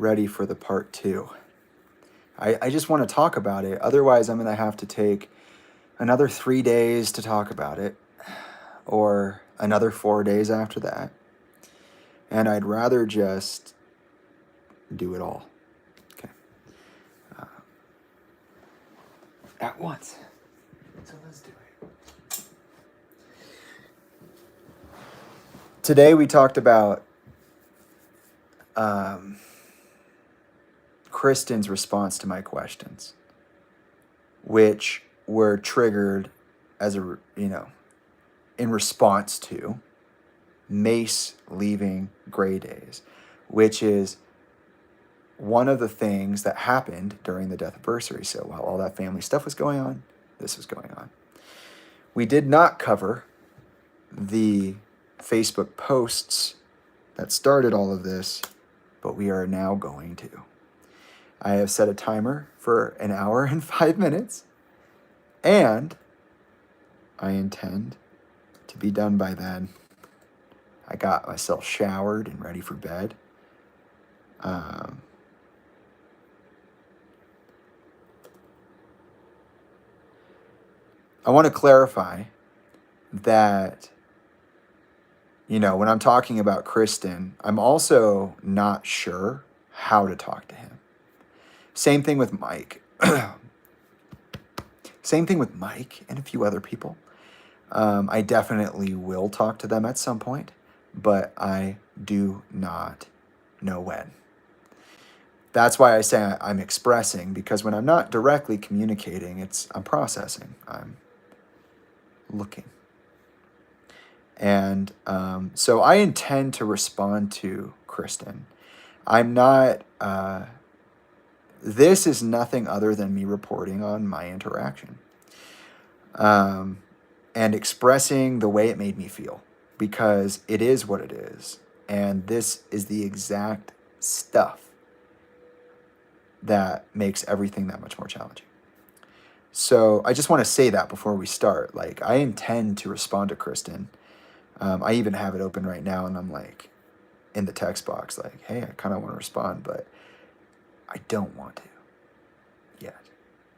ready for the part 2. I just want to talk about it. Otherwise, I'm going to have to take another 3 days to talk about it, or another 4 days after that. And I'd rather just do it all. Okay. At once. So let's do it. Today we talked about Cristin's response to my questions, which were triggered as a, in response to Mace leaving Grey Daze, which is one of the things that happened during the Deathiversary. So while all that family stuff was going on, this was going on. We did not cover the Facebook posts that started all of this, but we are now going to. I have set a timer for 1 hour and 5 minutes, and I intend to be done by then. I got myself showered and ready for bed. I want to clarify that, when I'm talking about Cristin, I'm also not sure how to talk to him. Same thing with Mike. Same thing with Mike and a few other people. I definitely will talk to them at some point, but I do not know when. That's why I say I'm expressing, because when I'm not directly communicating, I'm processing. I'm looking. And so I intend to respond to Cristin. I'm not... this is nothing other than me reporting on my interaction. And expressing the way it made me feel, because it is what it is. And this is the exact stuff that makes everything that much more challenging. So I just want to say that before we start. Like, I intend to respond to Cristin. I even have it open right now, and I'm like, in the text box, like, hey, I kind of want to respond, but I don't want to yet.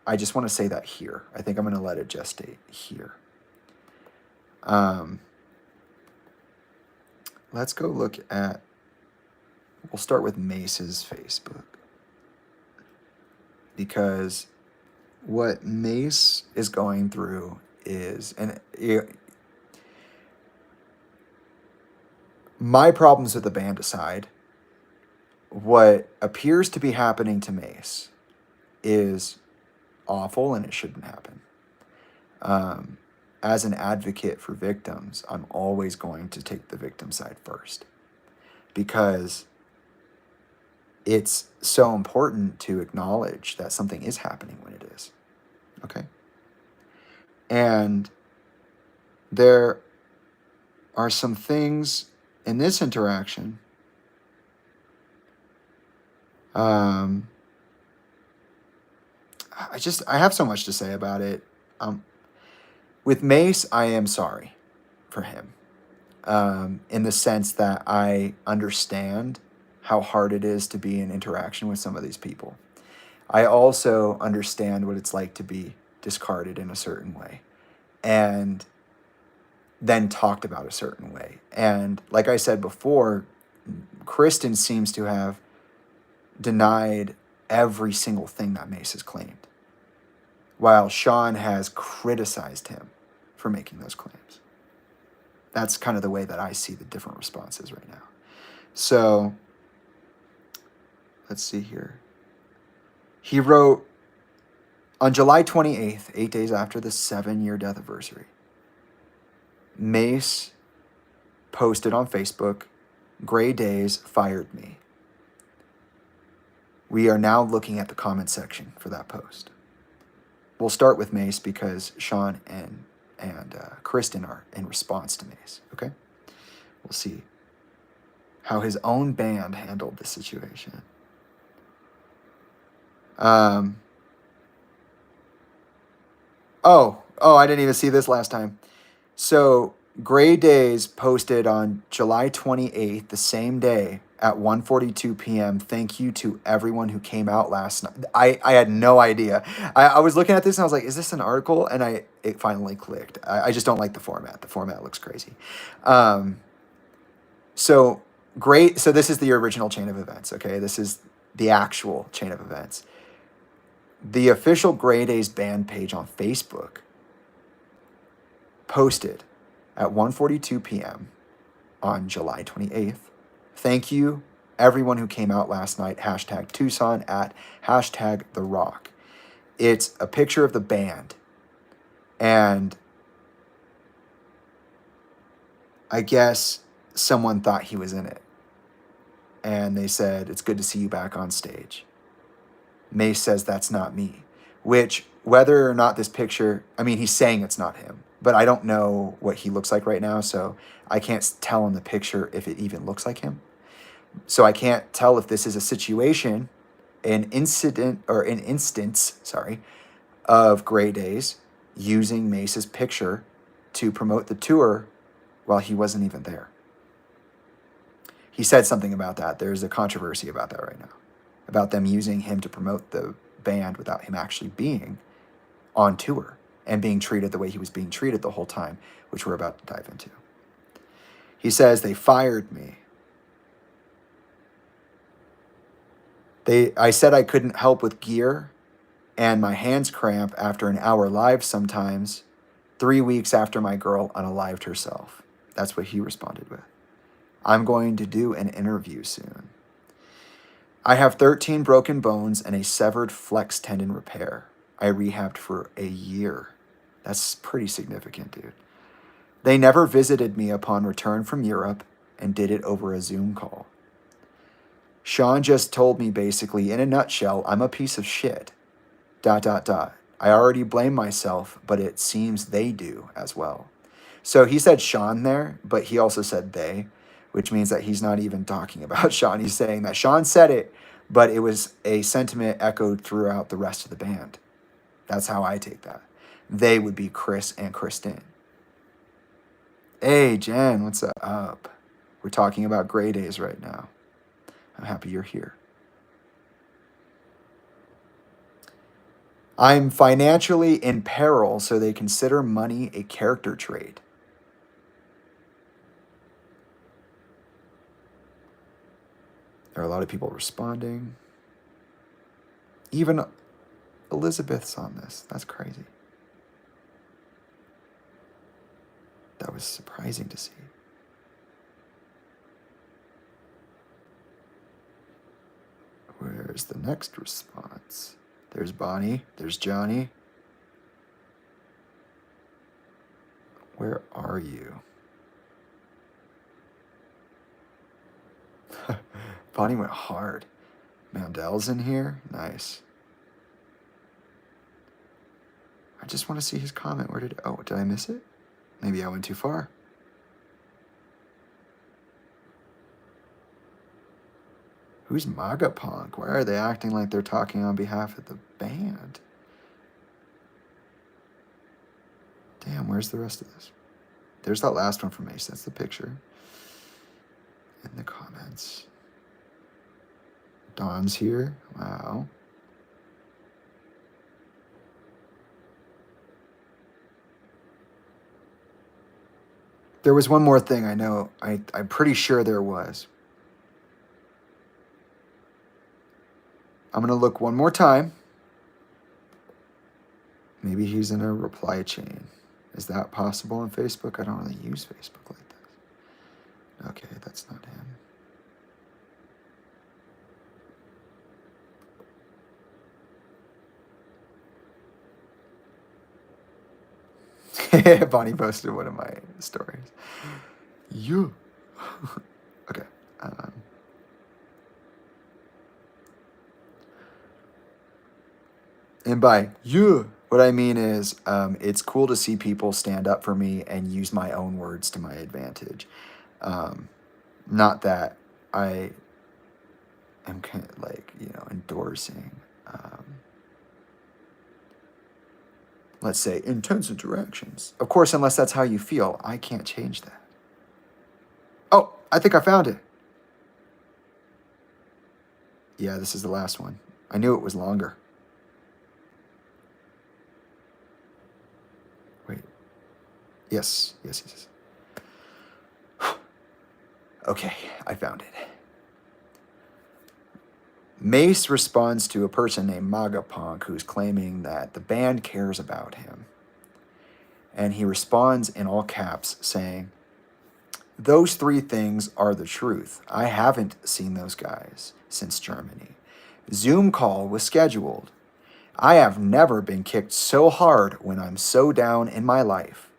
I just want to say that here. I think I'm going to let it gestate here. Let's go look at, we'll start with Mace's Facebook. Because what Mace is going through is, my problems with the band aside, what appears to be happening to Mace is awful, and it shouldn't happen. As an advocate for victims, I'm always going to take the victim side first, because it's so important to acknowledge that something is happening when it is. Okay? And there are some things in this interaction I have so much to say about it. With Mace, I am sorry for him, in the sense that I understand how hard it is to be in interaction with some of these people. I also understand what it's like to be discarded in a certain way and then talked about a certain way. And like I said before, Cristin seems to have denied every single thing that Mace has claimed, while Sean has criticized him for making those claims. That's kind of the way that I see the different responses right now. So, let's see here. He wrote, on July 28th, 8 days after the 7-year Deathiversary, Mace posted on Facebook, "Grey Daze fired me." We are now looking at the comment section for that post. We'll start with Mace because Sean and Cristin are in response to Mace, okay? We'll see how his own band handled the situation. I didn't even see this last time. So Grey Daze posted on July 28th, the same day at 1:42 p.m. Thank you to everyone who came out last night. I had no idea. I was looking at this and I was like, is this an article? And it finally clicked. I just don't like the format. The format looks crazy. So great. So this is the original chain of events. Okay. This is the actual chain of events. The official Grey Daze band page on Facebook posted at 1:42 p.m. on July 28th. Thank you, everyone who came out last night. Hashtag Tucson at hashtag The Rock. It's a picture of the band. And I guess someone thought he was in it. And they said, it's good to see you back on stage. Mace says, that's not me. Which, whether or not this picture, I mean, he's saying it's not him. But I don't know what he looks like right now, so I can't tell in the picture if it even looks like him. So I can't tell if this is a situation, an instance, of Grey Daze using Mace's picture to promote the tour while he wasn't even there. He said something about that. There's a controversy about that right now, about them using him to promote the band without him actually being on tour and being treated the way he was being treated the whole time, which we're about to dive into. He says, they fired me. I said I couldn't help with gear, and my hands cramp after an hour live sometimes, 3 weeks after my girl unalived herself. That's what he responded with. I'm going to do an interview soon. I have 13 broken bones and a severed flex tendon repair. I rehabbed for a year. That's pretty significant, dude. They never visited me upon return from Europe and did it over a Zoom call. Sean just told me basically, in a nutshell, I'm a piece of shit. ... I already blame myself, but it seems they do as well. So he said Sean there, but he also said they, which means that he's not even talking about Sean. He's saying that Sean said it, but it was a sentiment echoed throughout the rest of the band. That's how I take that. They would be Chris and Cristin. Hey, Jen, what's up? We're talking about Grey Daze right now. I'm happy you're here. I'm financially in peril, so they consider money a character trait. There are a lot of people responding. Even Elizabeth's on this. That's crazy. That was surprising to see. Where's the next response? There's Bonnie. There's Johnny. Where are you? Bonnie went hard. Mandel's in here. Nice. I just want to see his comment. Where did... Oh, did I miss it? Maybe I went too far. Who's MAGA Punk? Why are they acting like they're talking on behalf of the band? Damn, where's the rest of this? There's that last one from Mace. That's the picture. In the comments. Dawn's here. Wow. There was one more thing I know. I'm pretty sure there was. I'm going to look one more time. Maybe he's in a reply chain. Is that possible on Facebook? I don't really use Facebook like this. Okay, that's not him. Bonnie posted one of my stories. You. Okay. And by you, what I mean is it's cool to see people stand up for me and use my own words to my advantage. Not that I am kind of like, endorsing, let's say, intense interactions. Of course, unless that's how you feel, I can't change that. Oh, I think I found it. Yeah, this is the last one. I knew it was longer. Wait. Yes. Okay, I found it. Mace responds to a person named Magapunk who's claiming that the band cares about him. And he responds in all caps saying, "Those three things are the truth. I haven't seen those guys since Germany. Zoom call was scheduled. I have never been kicked so hard when I'm so down in my life.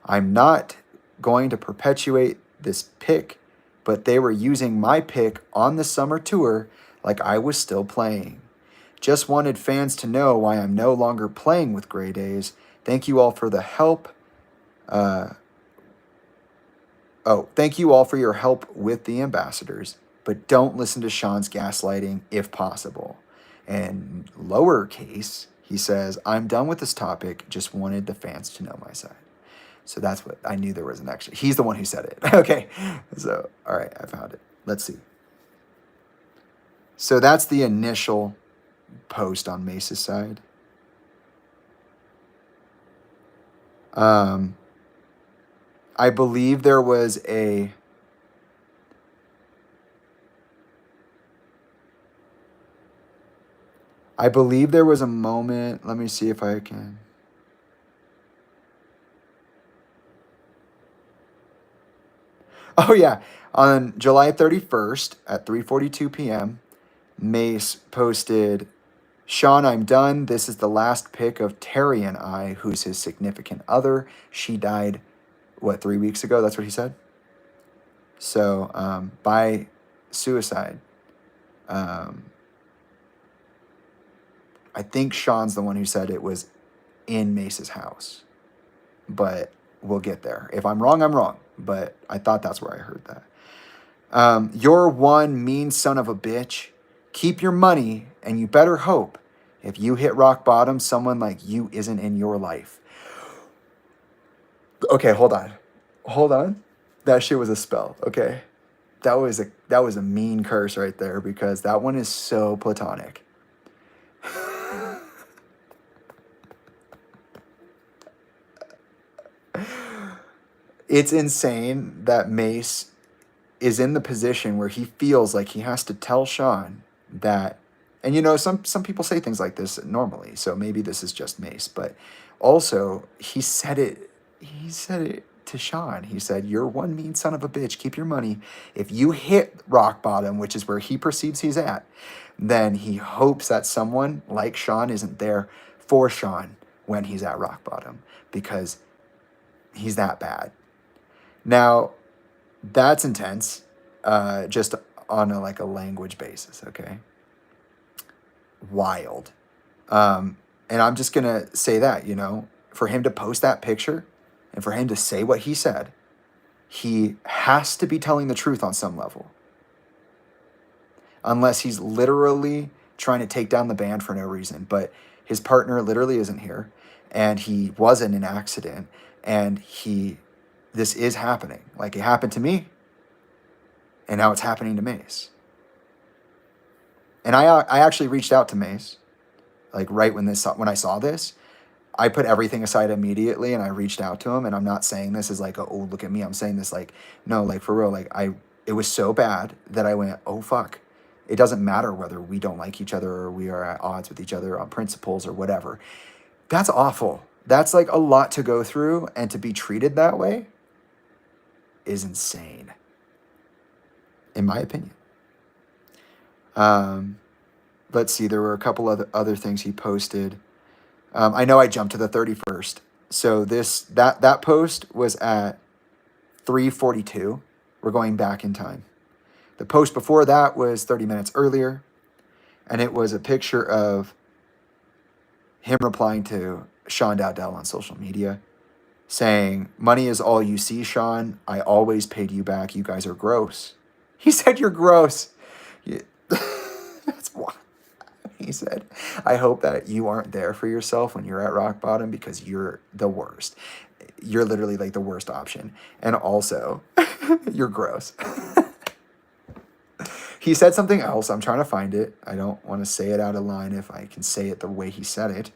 I'm not going to perpetuate this pick, but they were using my pick on the summer tour like I was still playing. Just wanted fans to know why I'm no longer playing with Grey Daze. Thank you all for the help. Thank you all for your help with the ambassadors, but don't listen to Sean's gaslighting if possible." And lowercase, he says, "I'm done with this topic. Just wanted the fans to know my side." So that's what I knew there was an extra. He's the one who said it. Okay. So, all right, I found it. Let's see. So that's the initial post on Mace's side. I believe there was a moment. Let me see if I can. Oh, yeah. On July 31st at 3:42 p.m., Mace posted, "Sean, I'm done. This is the last pic of Terry and I, who's his significant other. She died, 3 weeks ago?" That's what he said. So, by suicide. I think Sean's the one who said it was in Mace's house. But we'll get there. If I'm wrong, I'm wrong. But I thought that's where I heard that. "You're one mean son of a bitch. Keep your money, and you better hope if you hit rock bottom, someone like you isn't in your life." Okay, hold on. That shit was a spell. Okay, that was a mean curse right there, because that one is so platonic. It's insane that Mace is in the position where he feels like he has to tell Sean that, and some people say things like this normally, so maybe this is just Mace, but also he said it to Sean. He said, "You're one mean son of a bitch. Keep your money. If you hit rock bottom," which is where he perceives he's at, then he hopes that someone like Sean isn't there for Sean when he's at rock bottom, because he's that bad. Now, that's intense, just on a language basis, okay? Wild. And I'm just going to say that, for him to post that picture and for him to say what he said, he has to be telling the truth on some level. Unless he's literally trying to take down the band for no reason. But his partner literally isn't here, and he was in an accident, and this is happening. Like, it happened to me, and now it's happening to Mace. And I actually reached out to Mace, right when I saw this. I put everything aside immediately, and I reached out to him. And I'm not saying this as oh, look at me. I'm saying this no, for real. It was so bad that I went, oh fuck. It doesn't matter whether we don't like each other or we are at odds with each other on principles or whatever. That's awful. That's a lot to go through, and to be treated that way is insane, in my opinion. Let's see. There were a couple other things he posted. I know I jumped to the 31st. So that post was at 3:42. We're going back in time. The post before that was 30 minutes earlier, and it was a picture of him replying to Sean Dowdell on social media, saying, "Money is all you see, Sean. I always paid you back. You guys are gross." He said, "You're gross." Yeah. That's why. He said, "I hope that you aren't there for yourself when you're at rock bottom, because you're the worst. You're literally the worst option. And also, you're gross." He said something else. I'm trying to find it. I don't want to say it out of line if I can say it the way he said it.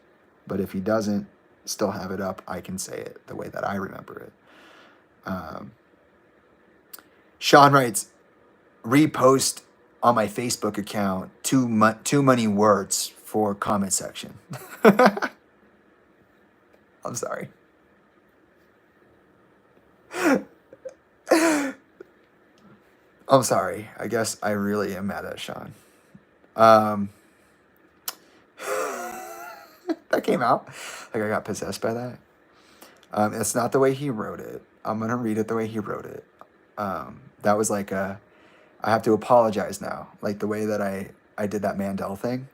But if he doesn't still have it up, I can say it the way that I remember it. Sean writes, repost on my Facebook account too many words for comment section. I'm sorry. I'm sorry. I guess I really am mad at Sean. That came out. Like I got possessed by that. It's not the way he wrote it. I'm going to read it the way he wrote it. That was like I have to apologize now. Like the way that I did that Mandel thing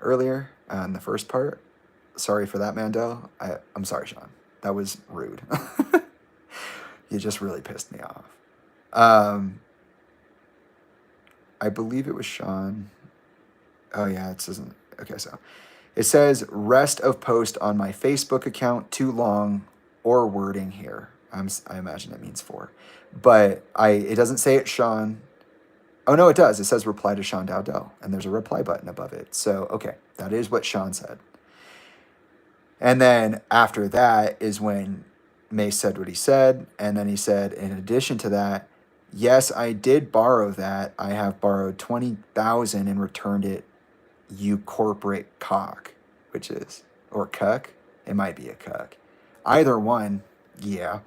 earlier in the first part. Sorry for that, Mandel. I'm sorry, Sean. That was rude. You just really pissed me off. I believe it was Sean. Oh, yeah, it doesn't. Okay, so it says rest of post on my Facebook account too long or wording here. I imagine it means for. But it doesn't say it's Sean. Oh, no, it does. It says reply to Sean Dowdell, and there's a reply button above it. So, okay, that is what Sean said. And then after that is when Mace said what he said, and then he said, in addition to that, yes, I did borrow that. I have borrowed $20,000 and returned it, you corporate cock, which is, or cuck. It might be a cuck. Either one, yeah.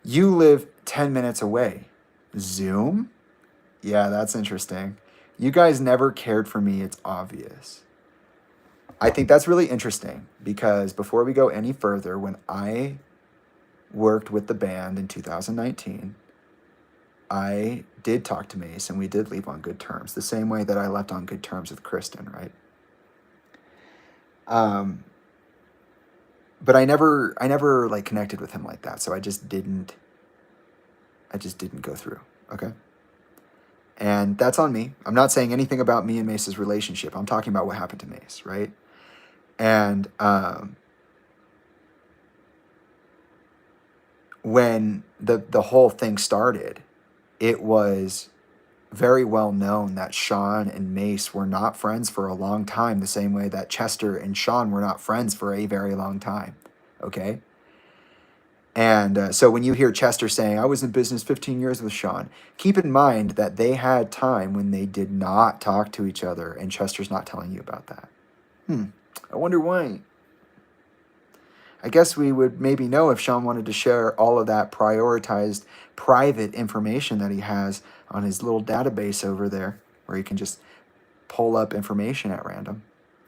You live 10 minutes away. Zoom? Yeah, that's interesting. You guys never cared for me, it's obvious. I think that's really interesting because before we go any further, when I worked with the band in 2019, I did talk to Mace and we did leave on good terms, the same way that I left on good terms with Cristin, right? But I never like connected with him like that, so I just didn't go through, okay? And that's on me. I'm not saying anything about me and Mace's relationship. I'm talking about what happened to Mace, right? And when the whole thing started, it was very well known that Sean and Mace were not friends for a long time, the same way that Chester and Sean were not friends for a very long time, okay? And so when you hear Chester saying, I was in business 15 years with Sean, keep in mind that they had time when they did not talk to each other, and Chester's not telling you about that. I wonder why. I guess we would maybe know if Sean wanted to share all of that prioritized private information that he has on his little database over there, where he can just pull up information at random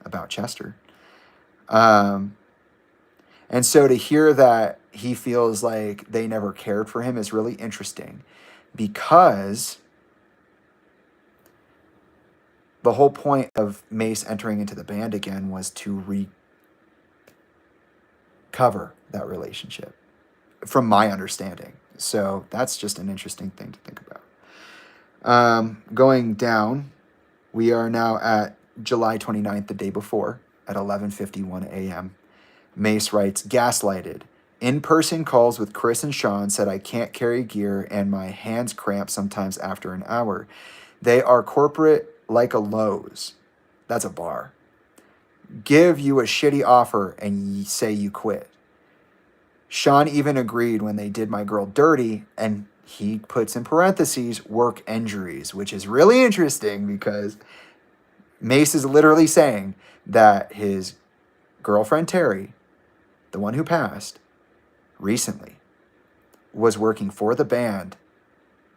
about Chester. And so to hear that he feels like they never cared for him is really interesting, because the whole point of Mace entering into the band again was to recover that relationship, from my understanding. So that's just an interesting thing to think about. Going down, we are now at July 29th, the day before, at 11:51 a.m. Mace writes, gaslighted. In-person calls with Chris and Sean said I can't carry gear and my hands cramp sometimes after an hour. They are corporate like a Lowe's. That's a bar. Give you a shitty offer and say you quit. Sean even agreed when they did my girl dirty, and he puts in parentheses work injuries, which is really interesting because Mace is literally saying that his girlfriend Terry, the one who passed recently, was working for the band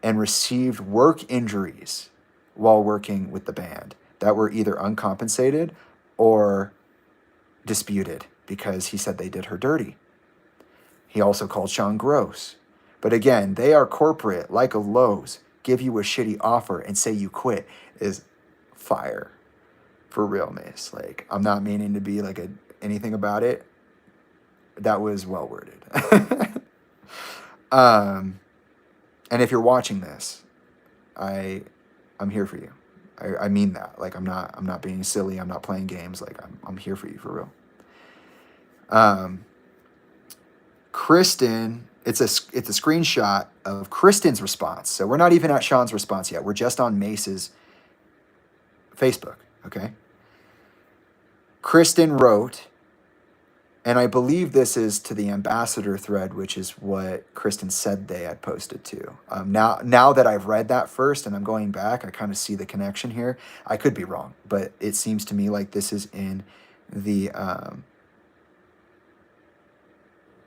and received work injuries while working with the band that were either uncompensated or disputed because he said they did her dirty. He also called Sean gross. But again, they are corporate like a Lowe's. Give you a shitty offer and say you quit is fire. For real, Mace. Like, I'm not meaning to be like anything about it. That was well worded. And if you're watching this, I'm here for you. I mean that. Like, I'm not being silly. I'm not playing games. Like, I'm here for you for real. Cristin, it's a screenshot of Cristin's response. So we're not even at Sean's response yet. We're just on Mace's Facebook, okay? Cristin wrote, and I believe this is to the ambassador thread, which is what Cristin said they had posted to. Now that I've read that first and I'm going back, I kind of see the connection here. I could be wrong, but it seems to me like this is in the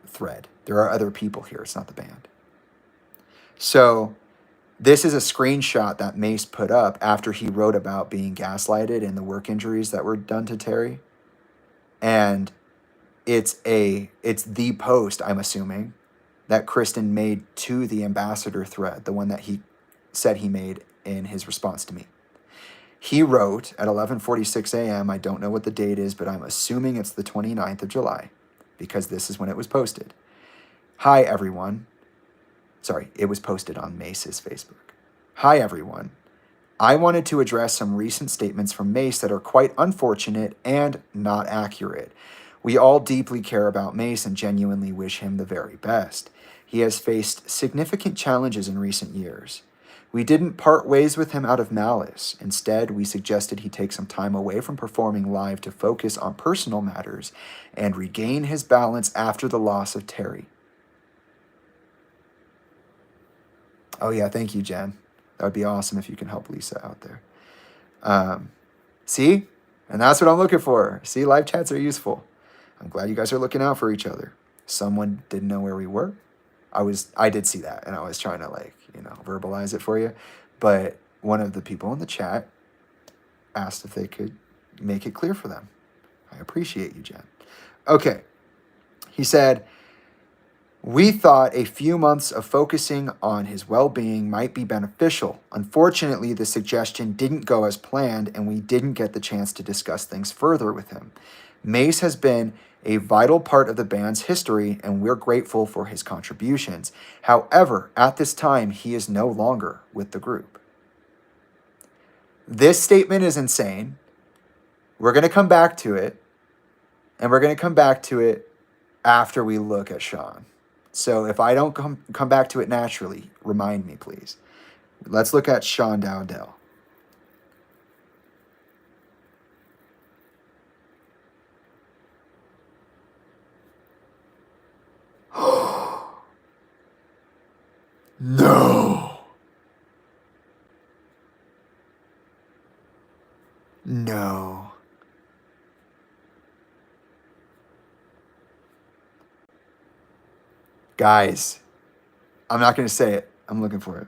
thread. There are other people here. It's not the band. So this is a screenshot that Mace put up after he wrote about being gaslighted and the work injuries that were done to Terry. And it's the post, I'm assuming, that Cristin made to the ambassador thread, the one that he said he made in his response to me. He wrote at 11:46 a.m., I don't know what the date is, but I'm assuming it's the 29th of July, because this is when it was posted. Hi, everyone. Sorry, it was posted on Mace's Facebook. Hi, everyone. I wanted to address some recent statements from Mace that are quite unfortunate and not accurate. We all deeply care about Mace and genuinely wish him the very best. He has faced significant challenges in recent years. We didn't part ways with him out of malice. Instead, we suggested he take some time away from performing live to focus on personal matters and regain his balance after the loss of Terry. Oh yeah, thank you, Jen. That would be awesome if you can help Lisa out there. See? And that's what I'm looking for. See, live chats are useful. I'm glad you guys are looking out for each other. Someone didn't know where we were. I did see that, and I was trying to verbalize it for you. But one of the people in the chat asked if they could make it clear for them. I appreciate you, Jen. Okay. He said, we thought a few months of focusing on his well-being might be beneficial. Unfortunately, the suggestion didn't go as planned, and we didn't get the chance to discuss things further with him. Mace has been a vital part of the band's history, and we're grateful for his contributions. However, at this time, he is no longer with the group. This statement is insane. We're going to come back to it, and we're going to come back to it after we look at Sean. So if I don't come back to it naturally, remind me, please. Let's look at Sean Dowdell. No. No. Guys, I'm not going to say it. I'm looking for it.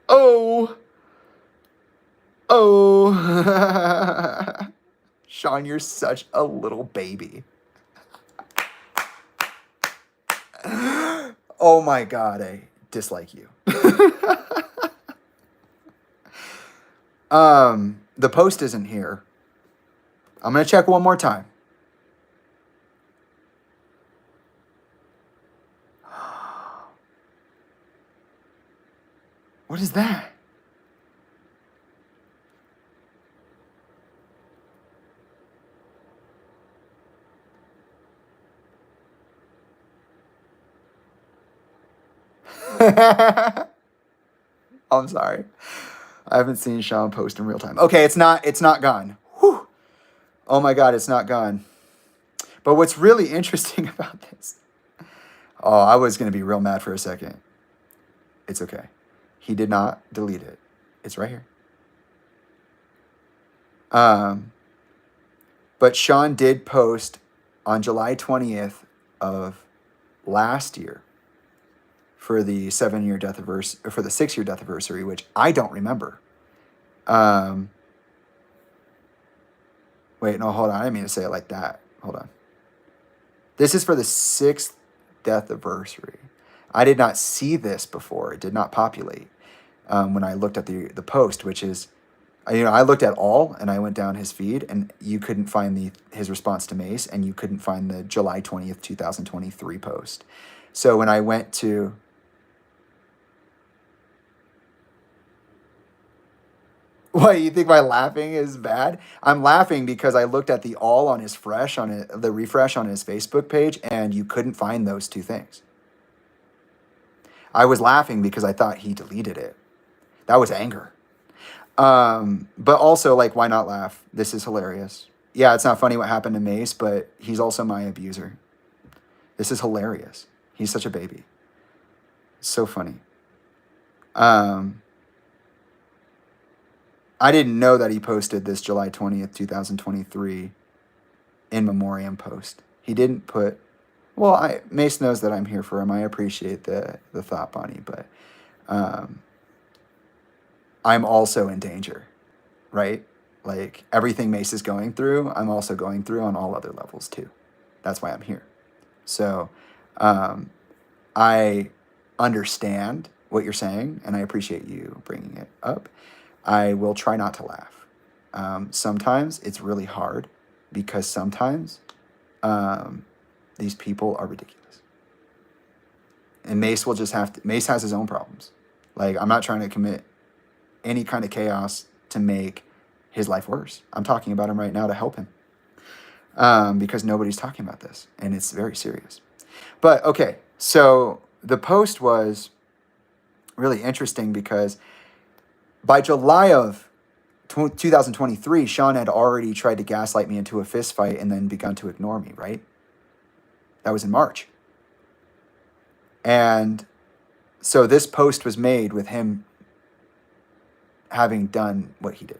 Oh. Sean, you're such a little baby. Oh my God, I dislike you. The post isn't here. I'm going to check one more time. What is that? I'm sorry. I haven't seen Sean post in real time. Okay, it's not gone. Whew. Oh my God, it's not gone. But what's really interesting about this, I was going to be real mad for a second. It's okay. He did not delete it. It's right here. But Sean did post on July 20th of last year for the 7-year Deathiversary, for the 6-year Deathiversary, which I don't remember. Wait, no, hold on. I didn't mean to say it like that. Hold on. This is for the 6th Deathiversary. I did not see this before. It did not populate when I looked at the post, which is, I looked at all, and I went down his feed, and you couldn't find his response to Mace, and you couldn't find the July 20th, 2023 post. So when I went to... What, you think my laughing is bad? I'm laughing because I looked at the all on his refresh on his Facebook page, and you couldn't find those two things. I was laughing because I thought he deleted it. That was anger. But also, like, why not laugh? This is hilarious. Yeah, it's not funny what happened to Mace, but he's also my abuser. This is hilarious. He's such a baby. So funny. I didn't know that he posted this July 20th, 2023 in memoriam post. He didn't put, well, Mace knows that I'm here for him. I appreciate the thought, Bonnie, but I'm also in danger, right? Like, everything Mace is going through, I'm also going through on all other levels too. That's why I'm here. So I understand what you're saying, and I appreciate you bringing it up. I will try not to laugh. Sometimes it's really hard because sometimes these people are ridiculous. And Mace will just have to, Mace has his own problems. Like, I'm not trying to commit any kind of chaos to make his life worse. I'm talking about him right now to help him. Because nobody's talking about this, and it's very serious. But, okay, so the post was really interesting because by July of 2023, Sean had already tried to gaslight me into a fist fight and then begun to ignore me, right? That was in March. And so this post was made with him having done what he did.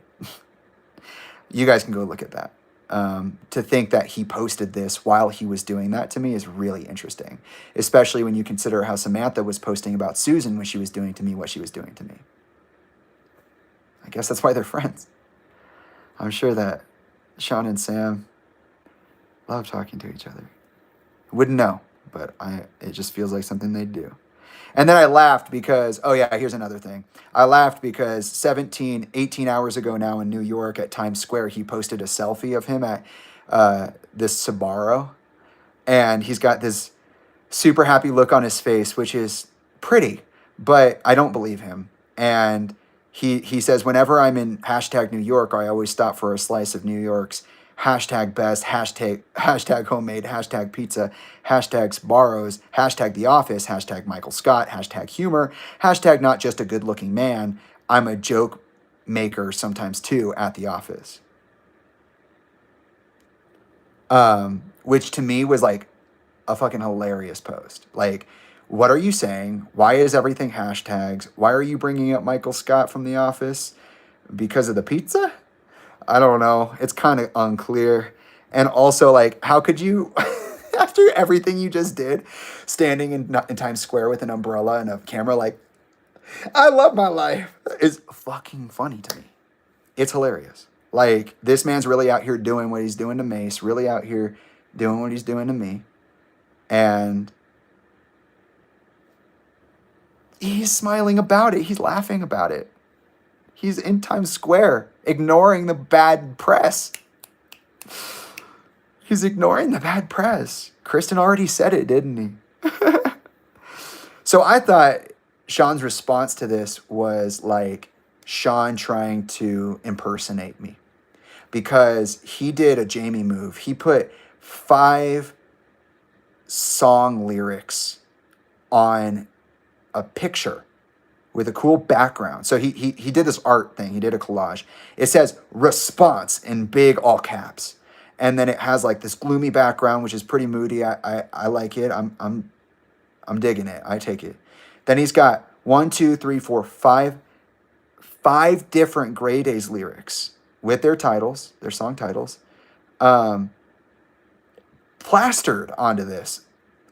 You guys can go look at that. To think that he posted this while he was doing that to me is really interesting, especially when you consider how Samantha was posting about Susan when she was doing to me what she was doing to me. I guess that's why they're friends. I'm sure that Sean and Sam love talking to each other. Wouldn't know, but it just feels like something they'd do. And then I laughed because, oh yeah, here's another thing. I laughed because 18 hours ago now in New York at Times Square, he posted a selfie of him at this Sbarro. And he's got this super happy look on his face, which is pretty, but I don't believe him. And he says, whenever I'm in hashtag New York, I always stop for a slice of New York's hashtag best, hashtag homemade, hashtag pizza, hashtag Sbarro's, hashtag The Office, hashtag Michael Scott, hashtag humor, hashtag not just a good looking man. I'm a joke maker sometimes too at The Office. Which to me was like a fucking hilarious post. Like, what are you saying? Why is everything hashtags? Why are you bringing up Michael Scott from The Office? Because of the pizza? I don't know. It's kind of unclear. And also, like, how could you, after everything you just did, standing in Times Square with an umbrella and a camera, like, I love my life, is fucking funny to me. It's hilarious. Like, this man's really out here doing what he's doing to Mace, really out here doing what he's doing to me. And he's smiling about it. He's laughing about it. He's in Times Square, ignoring the bad press. He's ignoring the bad press. Cristin already said it, didn't he? So I thought Sean's response to this was like Sean trying to impersonate me. Because he did a Jamie move. He put 5 song lyrics on a picture with a cool background. So he did this art thing. He did a collage. It says response in big all caps. And then it has like this gloomy background, which is pretty moody. I like it. I'm digging it. I take it. Then he's got 1, 2, 3, 4, 5 different Grey Daze lyrics with their titles, their song titles, plastered onto this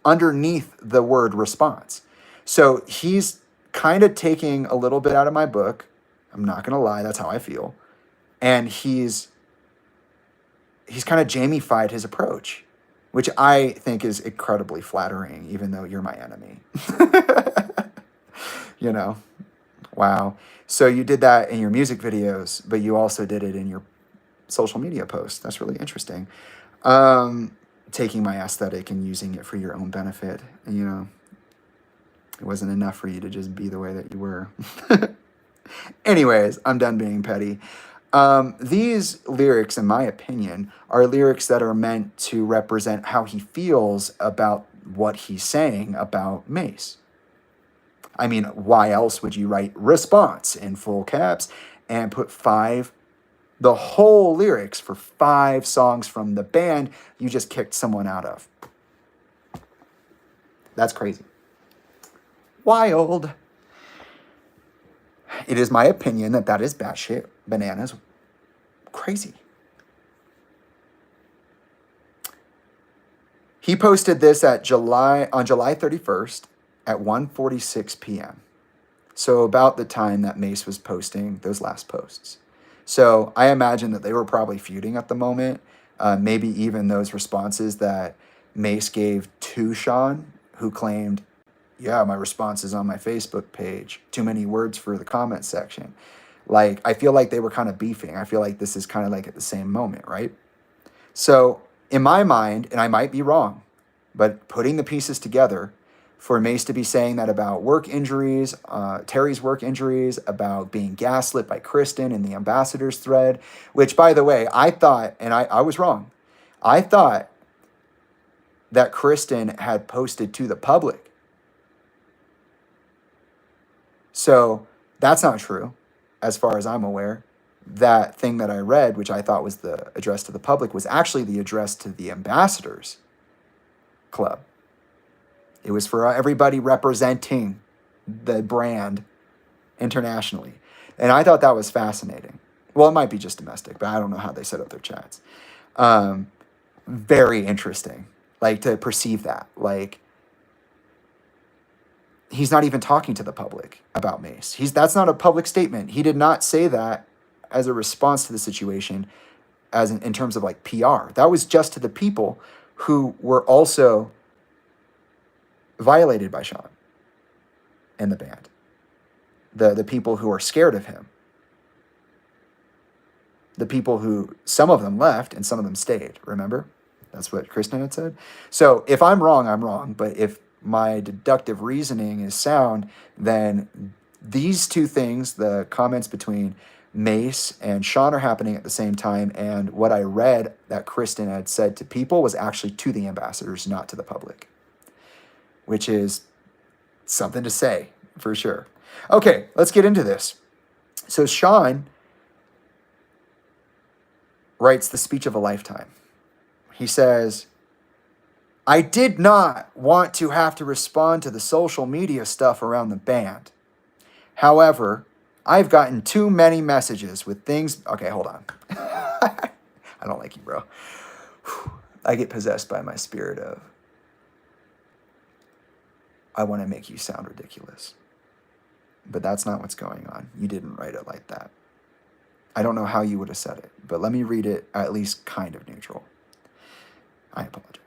underneath the word response. So he's kind of taking a little bit out of my book. I'm not going to lie. That's how I feel. And he's kind of Jaime-ified his approach, which I think is incredibly flattering, even though you're my enemy. You know, wow. So you did that in your music videos, but you also did it in your social media posts. That's really interesting. Taking my aesthetic and using it for your own benefit. And, you know, it wasn't enough for you to just be the way that you were. Anyways, I'm done being petty. These lyrics, in my opinion, are lyrics that are meant to represent how he feels about what he's saying about Mace. I mean, why else would you write response in full caps and put the whole lyrics for 5 songs from the band you just kicked someone out of? That's crazy. Wild. It is my opinion that is batshit bananas crazy. He posted this on July 31st at 1:46 p.m. So about the time that Mace was posting those last posts. So I imagine that they were probably feuding at the moment. Maybe even those responses that Mace gave to Sean, who claimed, yeah, my response is on my Facebook page. Too many words for the comment section. Like, I feel like they were kind of beefing. I feel like this is kind of like at the same moment, right? So in my mind, and I might be wrong, but putting the pieces together, for Mace to be saying that about work injuries, Terry's work injuries, about being gaslit by Cristin in the ambassadors thread, which, by the way, I thought, and I was wrong, I thought that Cristin had posted to the public. So that's not true, as far as I'm aware. That thing that I read, which I thought was the address to the public, was actually the address to the ambassadors club. It was for everybody representing the brand internationally. And I thought that was fascinating. Well, it might be just domestic, but I don't know how they set up their chats. Very interesting, like, to perceive that. Like, he's not even talking to the public about Mace. That's not a public statement. He did not say that as a response to the situation, as in terms of like PR. That was just to the people who were also violated by Sean and the band. The people who are scared of him. The people who, some of them left and some of them stayed, remember? That's what Cristin had said. So if I'm wrong, I'm wrong. But if my deductive reasoning is sound, then these two things, the comments between Mace and Sean, are happening at the same time. And what I read that Cristin had said to people was actually to the ambassadors, not to the public. Which is something to say, for sure. Okay, let's get into this. So Sean writes the speech of a lifetime. He says, I did not want to have to respond to the social media stuff around the band. However, I've gotten too many messages with things... Okay, hold on. I don't like you, bro. I get possessed by my spirit of... I want to make you sound ridiculous. But that's not what's going on. You didn't write it like that. I don't know how you would have said it, but let me read it at least kind of neutral. I apologize.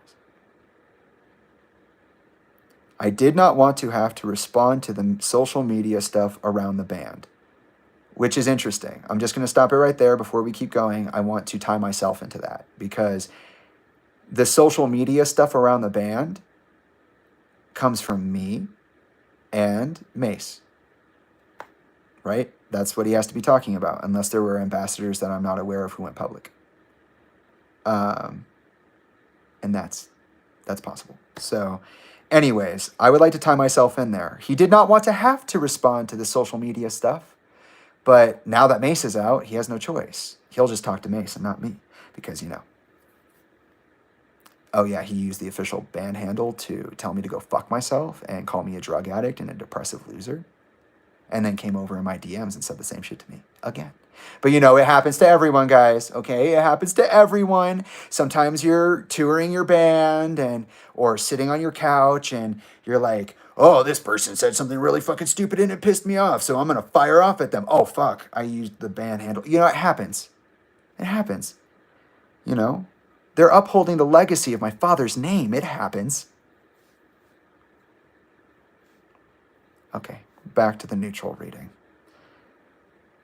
I did not want to have to respond to the social media stuff around the band, which is interesting. I'm just going to stop it right there before we keep going. I want to tie myself into that because the social media stuff around the band comes from me and Mace, right? That's what he has to be talking about, unless there were ambassadors that I'm not aware of who went public. And that's possible. So anyways, I would like to tie myself in there. He did not want to have to respond to the social media stuff, but now that Mace is out, he has no choice. He'll just talk to Mace and not me because, you know. Oh yeah, he used the official band handle to tell me to go fuck myself and call me a drug addict and a depressive loser. And then came over in my DMs and said the same shit to me again. But you know, it happens to everyone, guys, okay? It happens to everyone. Sometimes you're touring your band or sitting on your couch and you're like, oh, this person said something really fucking stupid and it pissed me off, so I'm going to fire off at them. Oh, fuck, I used the band handle. You know, it happens. It happens. You know? They're upholding the legacy of my father's name. It happens. Okay. Back to the neutral reading.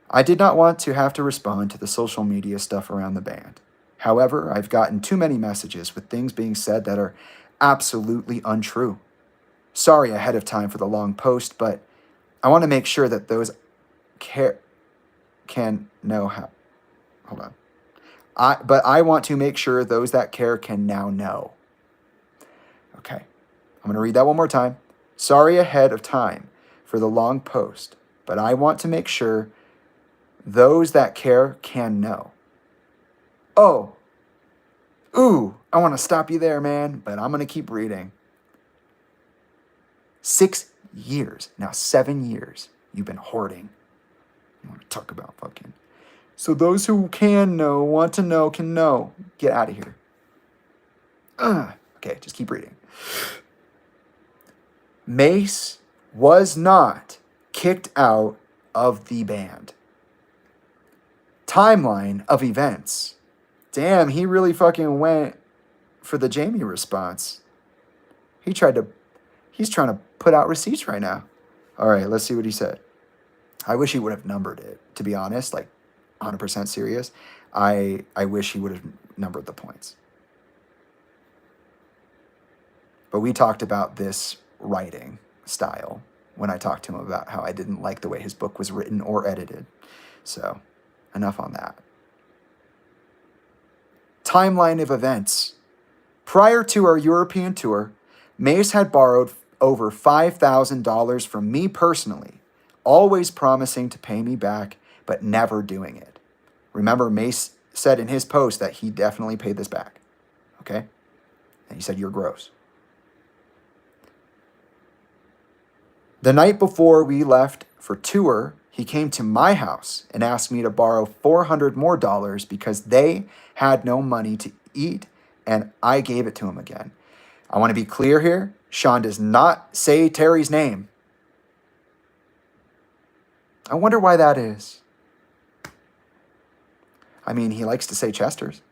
I did not want to have to respond to the social media stuff around the band. However, I've gotten too many messages with things being said that are absolutely untrue. Sorry ahead of time for the long post, but I want to make sure that those can know how. Hold on. I want to make sure those that care can now know. Okay. I'm going to read that one more time. Sorry ahead of time for the long post, but I want to make sure those that care can know. Oh, ooh, I want to stop you there, man, but I'm going to keep reading. 6 years, now 7 years, you've been hoarding. You want to talk about fucking. So those who can know, want to know, can know. Get out of here. Okay, just keep reading. Mace was not kicked out of the band. Timeline of events. Damn, he really fucking went for the Jamie response. He's trying to put out receipts right now. All right, let's see what he said. I wish he would have numbered it, to be honest, like 100% serious. I wish he would have numbered the points. But we talked about this writing style when I talked to him about how I didn't like the way his book was written or edited. So, enough on that. Timeline of events. Prior to our European tour, Mace had borrowed over $5,000 from me personally, always promising to pay me back, but never doing it. Remember, Mace said in his post that he definitely paid this back. Okay? And he said, you're gross. The night before we left for tour, he came to my house and asked me to borrow $400 more because they had no money to eat, and I gave it to him again. I want to be clear here. Sean does not say Terry's name. I wonder why that is. I mean, he likes to say Chester's.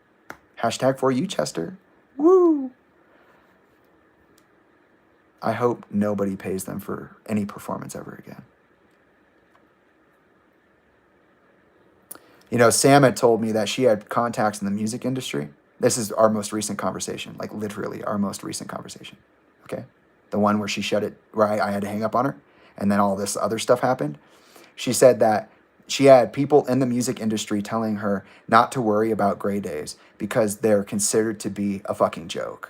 Hashtag for you, Chester. Woo! I hope nobody pays them for any performance ever again. You know, Sam had told me that she had contacts in the music industry. This is our most recent conversation, like literally our most recent conversation, okay? The one where she shut it, where I had to hang up on her, and then all this other stuff happened. She said that she had people in the music industry telling her not to worry about Grey Daze because they're considered to be a fucking joke.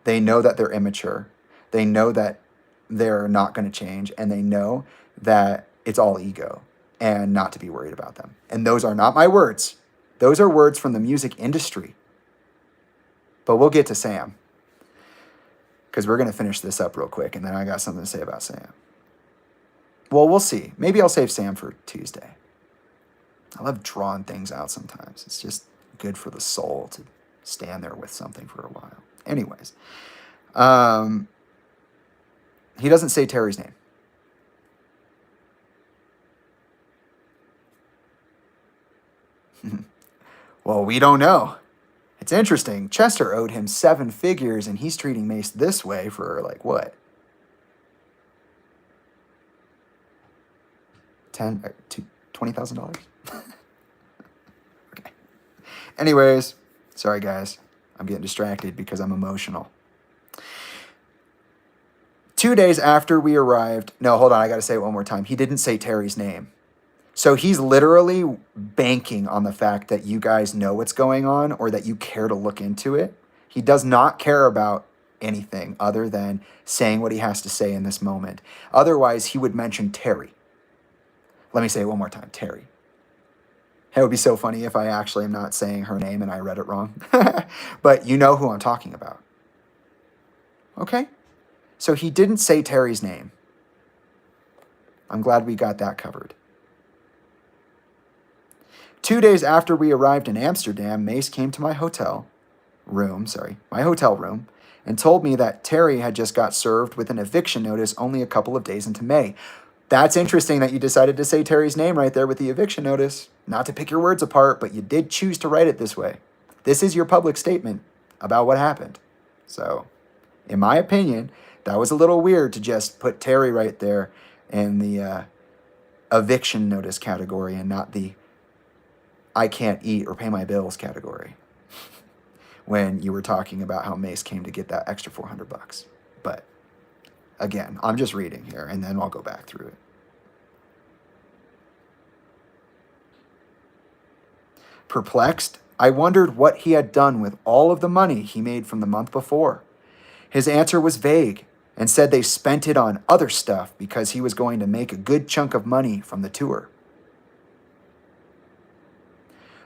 They know that they're immature. They know that they're not going to change, and they know that it's all ego and not to be worried about them. And those are not my words. Those are words from the music industry. But we'll get to Sam, because we're going to finish this up real quick, and then I got something to say about Sam. Well, we'll see. Maybe I'll save Sam for Tuesday. I love drawing things out sometimes. It's just good for the soul to stand there with something for a while. Anyways, he doesn't say Terry's name. Well, we don't know. It's interesting. Chester owed him 7 figures, and he's treating Mace this way for, like, what? $20,000? Okay. Anyways, sorry, guys. I'm getting distracted because I'm emotional. 2 days after we arrived... No, hold on. I got to say it one more time. He didn't say Terry's name. So he's literally banking on the fact that you guys know what's going on or that you care to look into it. He does not care about anything other than saying what he has to say in this moment. Otherwise, he would mention Terry. Let me say it one more time. Terry. It would be so funny if I actually am not saying her name and I read it wrong. But you know who I'm talking about. Okay? So he didn't say Terry's name. I'm glad we got that covered. 2 days after we arrived in Amsterdam, Mace came to my hotel room, and told me that Terry had just got served with an eviction notice only a couple of days into May. That's interesting that you decided to say Terry's name right there with the eviction notice. Not to pick your words apart, but you did choose to write it this way. This is your public statement about what happened. So, in my opinion, that was a little weird to just put Terry right there in the eviction notice category and not the I can't eat or pay my bills category when you were talking about how Mace came to get that extra $400. But again, I'm just reading here and then I'll go back through it. Perplexed, I wondered what he had done with all of the money he made from the month before. His answer was vague and said they spent it on other stuff because he was going to make a good chunk of money from the tour.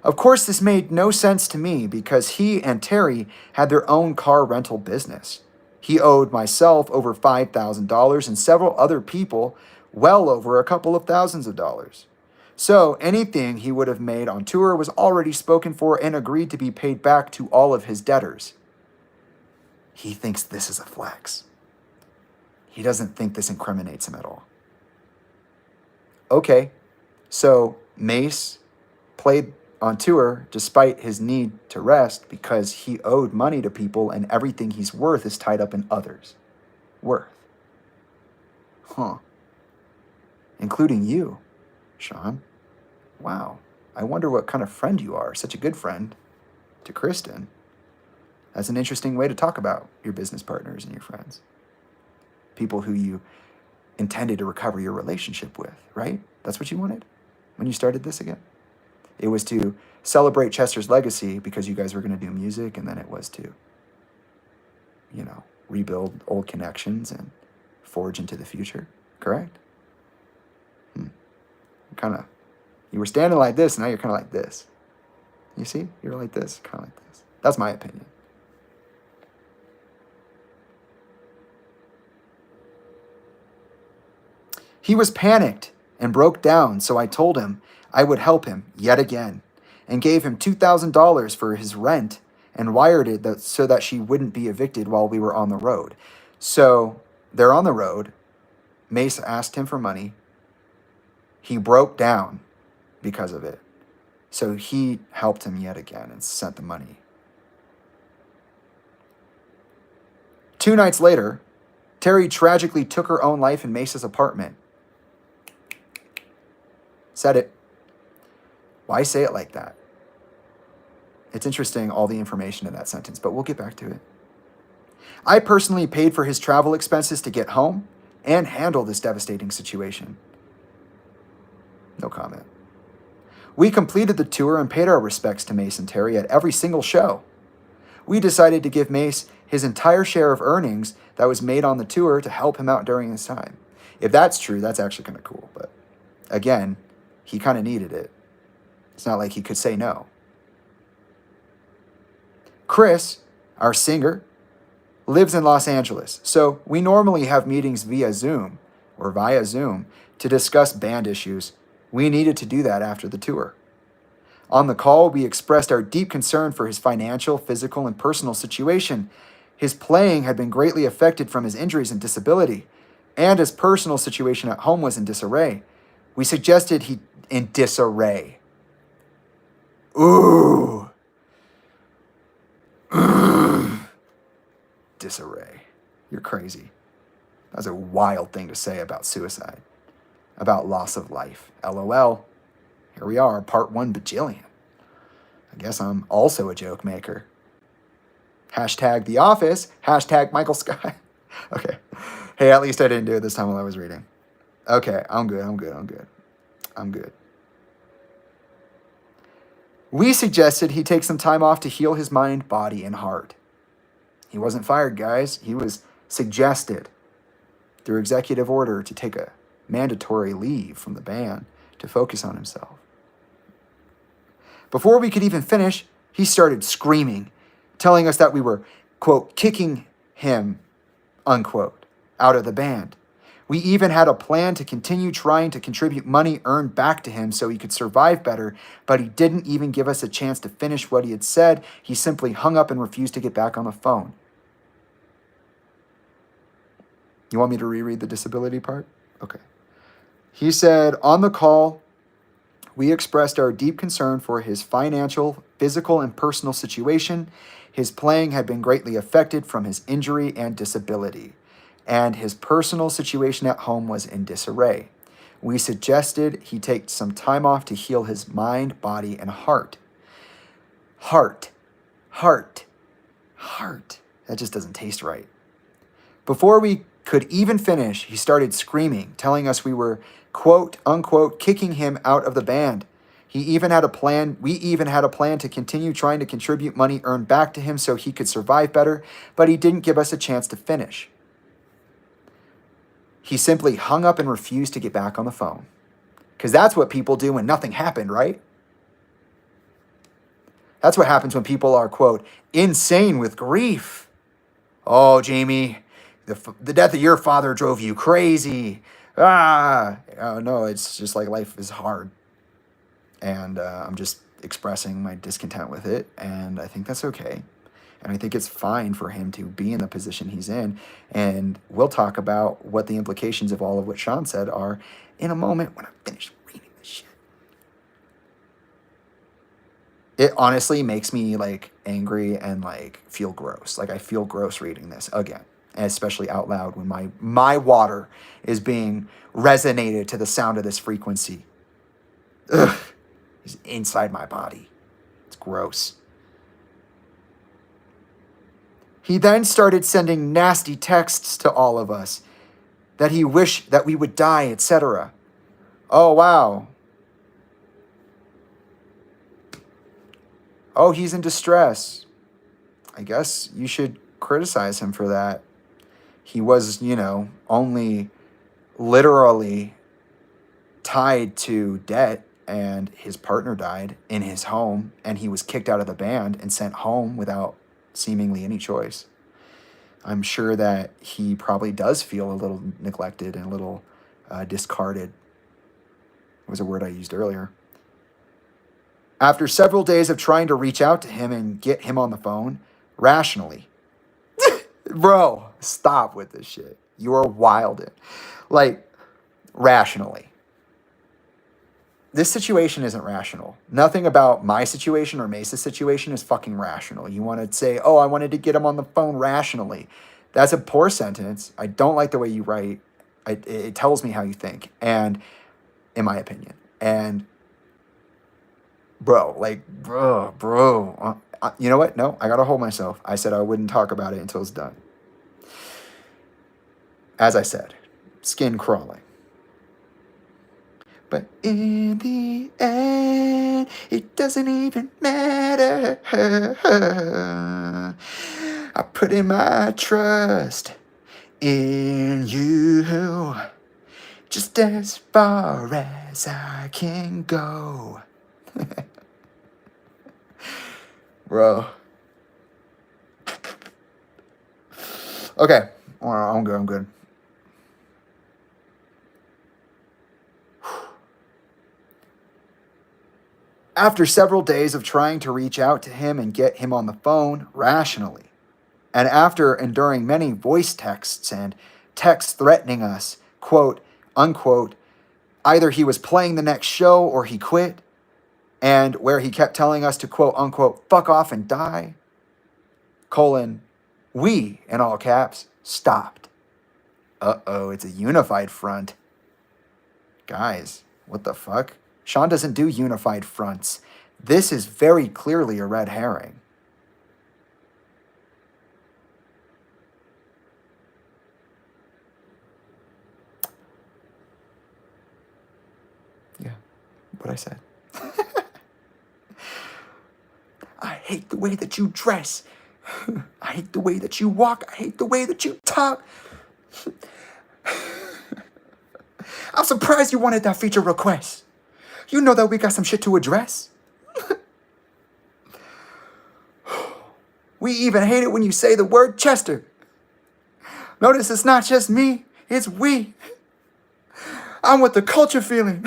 Of course, this made no sense to me because he and Terry had their own car rental business. He owed myself over $5,000 and several other people well over a couple of thousands of dollars. So anything he would have made on tour was already spoken for and agreed to be paid back to all of his debtors. He thinks this is a flex. He doesn't think this incriminates him at all. Okay, so Mace played on tour despite his need to rest because he owed money to people and everything he's worth is tied up in others' worth. Huh. Including you, Sean. Wow. I wonder what kind of friend you are. Such a good friend to Cristin. That's an interesting way to talk about your business partners and your friends. People who you intended to recover your relationship with, right? That's what you wanted when you started this again? It was to celebrate Chester's legacy because you guys were going to do music, and then it was to, rebuild old connections and forge into the future, correct? You were standing like this, and now you're kind of like this. You see? You're like this, kind of like this. That's my opinion. He was panicked and broke down, so I told him I would help him yet again and gave him $2,000 for his rent and wired it so that she wouldn't be evicted while we were on the road. So they're on the road. Mace asked him for money. He broke down because of it. So he helped him yet again and sent the money. 2 nights later, Terry tragically took her own life in Mace's apartment. Said it. Why say it like that? It's interesting, all the information in that sentence, but we'll get back to it. I personally paid for his travel expenses to get home and handle this devastating situation. No comment. We completed the tour and paid our respects to Mace and Terry at every single show. We decided to give Mace his entire share of earnings that was made on the tour to help him out during this time. If that's true, that's actually kind of cool, but again, he kind of needed it. It's not like he could say no. Chris, our singer, lives in Los Angeles, so we normally have meetings via Zoom to discuss band issues. We needed to do that after the tour. On the call, we expressed our deep concern for his financial, physical, and personal situation. His playing had been greatly affected from his injuries and disability, and his personal situation at home was in disarray. We suggested he... in disarray. Ooh. Disarray. You're crazy. That's a wild thing to say about suicide. About loss of life. LOL. Here we are, part 1 bajillion. I guess I'm also a joke maker. Hashtag The Office. Hashtag Michael Scott. Okay. Hey, at least I didn't do it this time while I was reading. Okay, I'm good. We suggested he take some time off to heal his mind, body, and heart. He wasn't fired, guys. He was suggested through executive order to take a mandatory leave from the band to focus on himself. Before we could even finish, he started screaming, telling us that we were, quote, kicking him, unquote, out of the band. We even had a plan to continue trying to contribute money earned back to him so he could survive better, but he didn't even give us a chance to finish what he had said. He simply hung up and refused to get back on the phone. You want me to reread the disability part? Okay. He said, on the call, we expressed our deep concern for his financial, physical, and personal situation. His playing had been greatly affected from his injury and disability, and his personal situation at home was in disarray. We suggested he take some time off to heal his mind, body, and heart. Heart. That just doesn't taste right. Before we could even finish, he started screaming, telling us we were, quote, unquote, kicking him out of the band. We even had a plan to continue trying to contribute money earned back to him so he could survive better, but he didn't give us a chance to finish. he simply hung up and refused to get back on the phone. Because that's what people do when nothing happened, right? That's what happens when people are, quote, insane with grief. Oh, Jamie, the death of your father drove you crazy. Oh, no, it's just like life is hard. And I'm just expressing my discontent with it. And I think that's okay. And I think it's fine for him to be in the position he's in. And we'll talk about what the implications of all of what Sean said are in a moment when I finish reading this shit. It honestly makes me like angry and like feel gross. Like I feel gross reading this again, and especially out loud when my water is being resonated to the sound of this frequency. Ugh, it's inside my body. It's gross. He then started sending nasty texts to all of us that he wished that we would die, etc. Oh, wow. Oh, he's in distress. I guess you should criticize him for that. He was, only literally tied to debt, and his partner died in his home, and he was kicked out of the band and sent home without seemingly any choice. I'm sure that he probably does feel a little neglected and a little discarded. Was a word I used earlier. After several days of trying to reach out to him and get him on the phone, rationally. Bro, stop with this shit. You are wildin'. Like, rationally. This situation isn't rational. Nothing about my situation or Mace's situation is fucking rational. You want to say, oh, I wanted to get him on the phone rationally. That's a poor sentence. I don't like the way you write. It tells me how you think, and in my opinion. And, bro, you know what? No, I got to hold myself. I said I wouldn't talk about it until it's done. As I said, skin crawling. But in the end, it doesn't even matter. I put in my trust in you, just as far as I can go. Bro. Okay, I'm good. After several days of trying to reach out to him and get him on the phone rationally, and after enduring many voice texts and texts threatening us, quote, unquote, either he was playing the next show or he quit, and where he kept telling us to, quote, unquote, fuck off and die, colon, we, in all caps, stopped. Uh-oh, it's a unified front. Guys, what the fuck? Sean doesn't do unified fronts. This is very clearly a red herring. Yeah, what I said. I hate the way that you dress. I hate the way that you walk. I hate the way that you talk. I'm surprised you wanted that feature request. You know that we got some shit to address. We even hate it when you say the word Chester. Notice it's not just me, it's we. I'm with the culture feeling.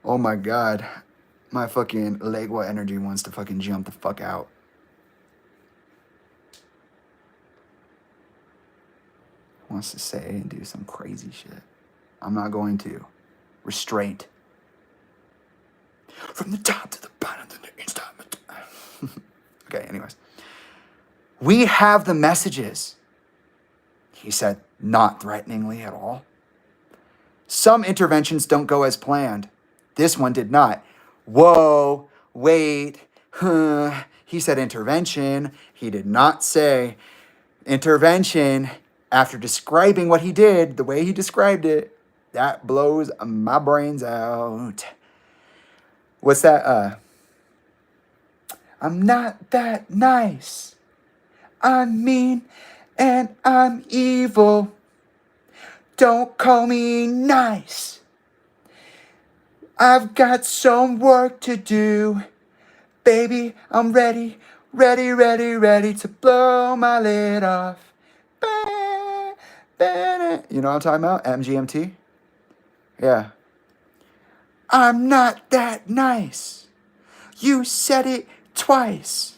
Oh my God. My fucking Legua energy wants to fucking jump the fuck out. Wants to say and do some crazy shit. I'm not going to. Restraint. From the top to the bottom to the inside. Okay, anyways. We have the messages, he said, not threateningly at all. Some interventions don't go as planned. This one did not. Whoa, wait, He said intervention. He did not say intervention. After describing what he did, the way he described it, that blows my brains out. What's that? I'm not that nice. I'm mean and I'm evil. Don't call me nice. I've got some work to do. Baby, I'm ready to blow my lid off. You know what I'm talking about? MGMT? Yeah. I'm not that nice. You said it twice.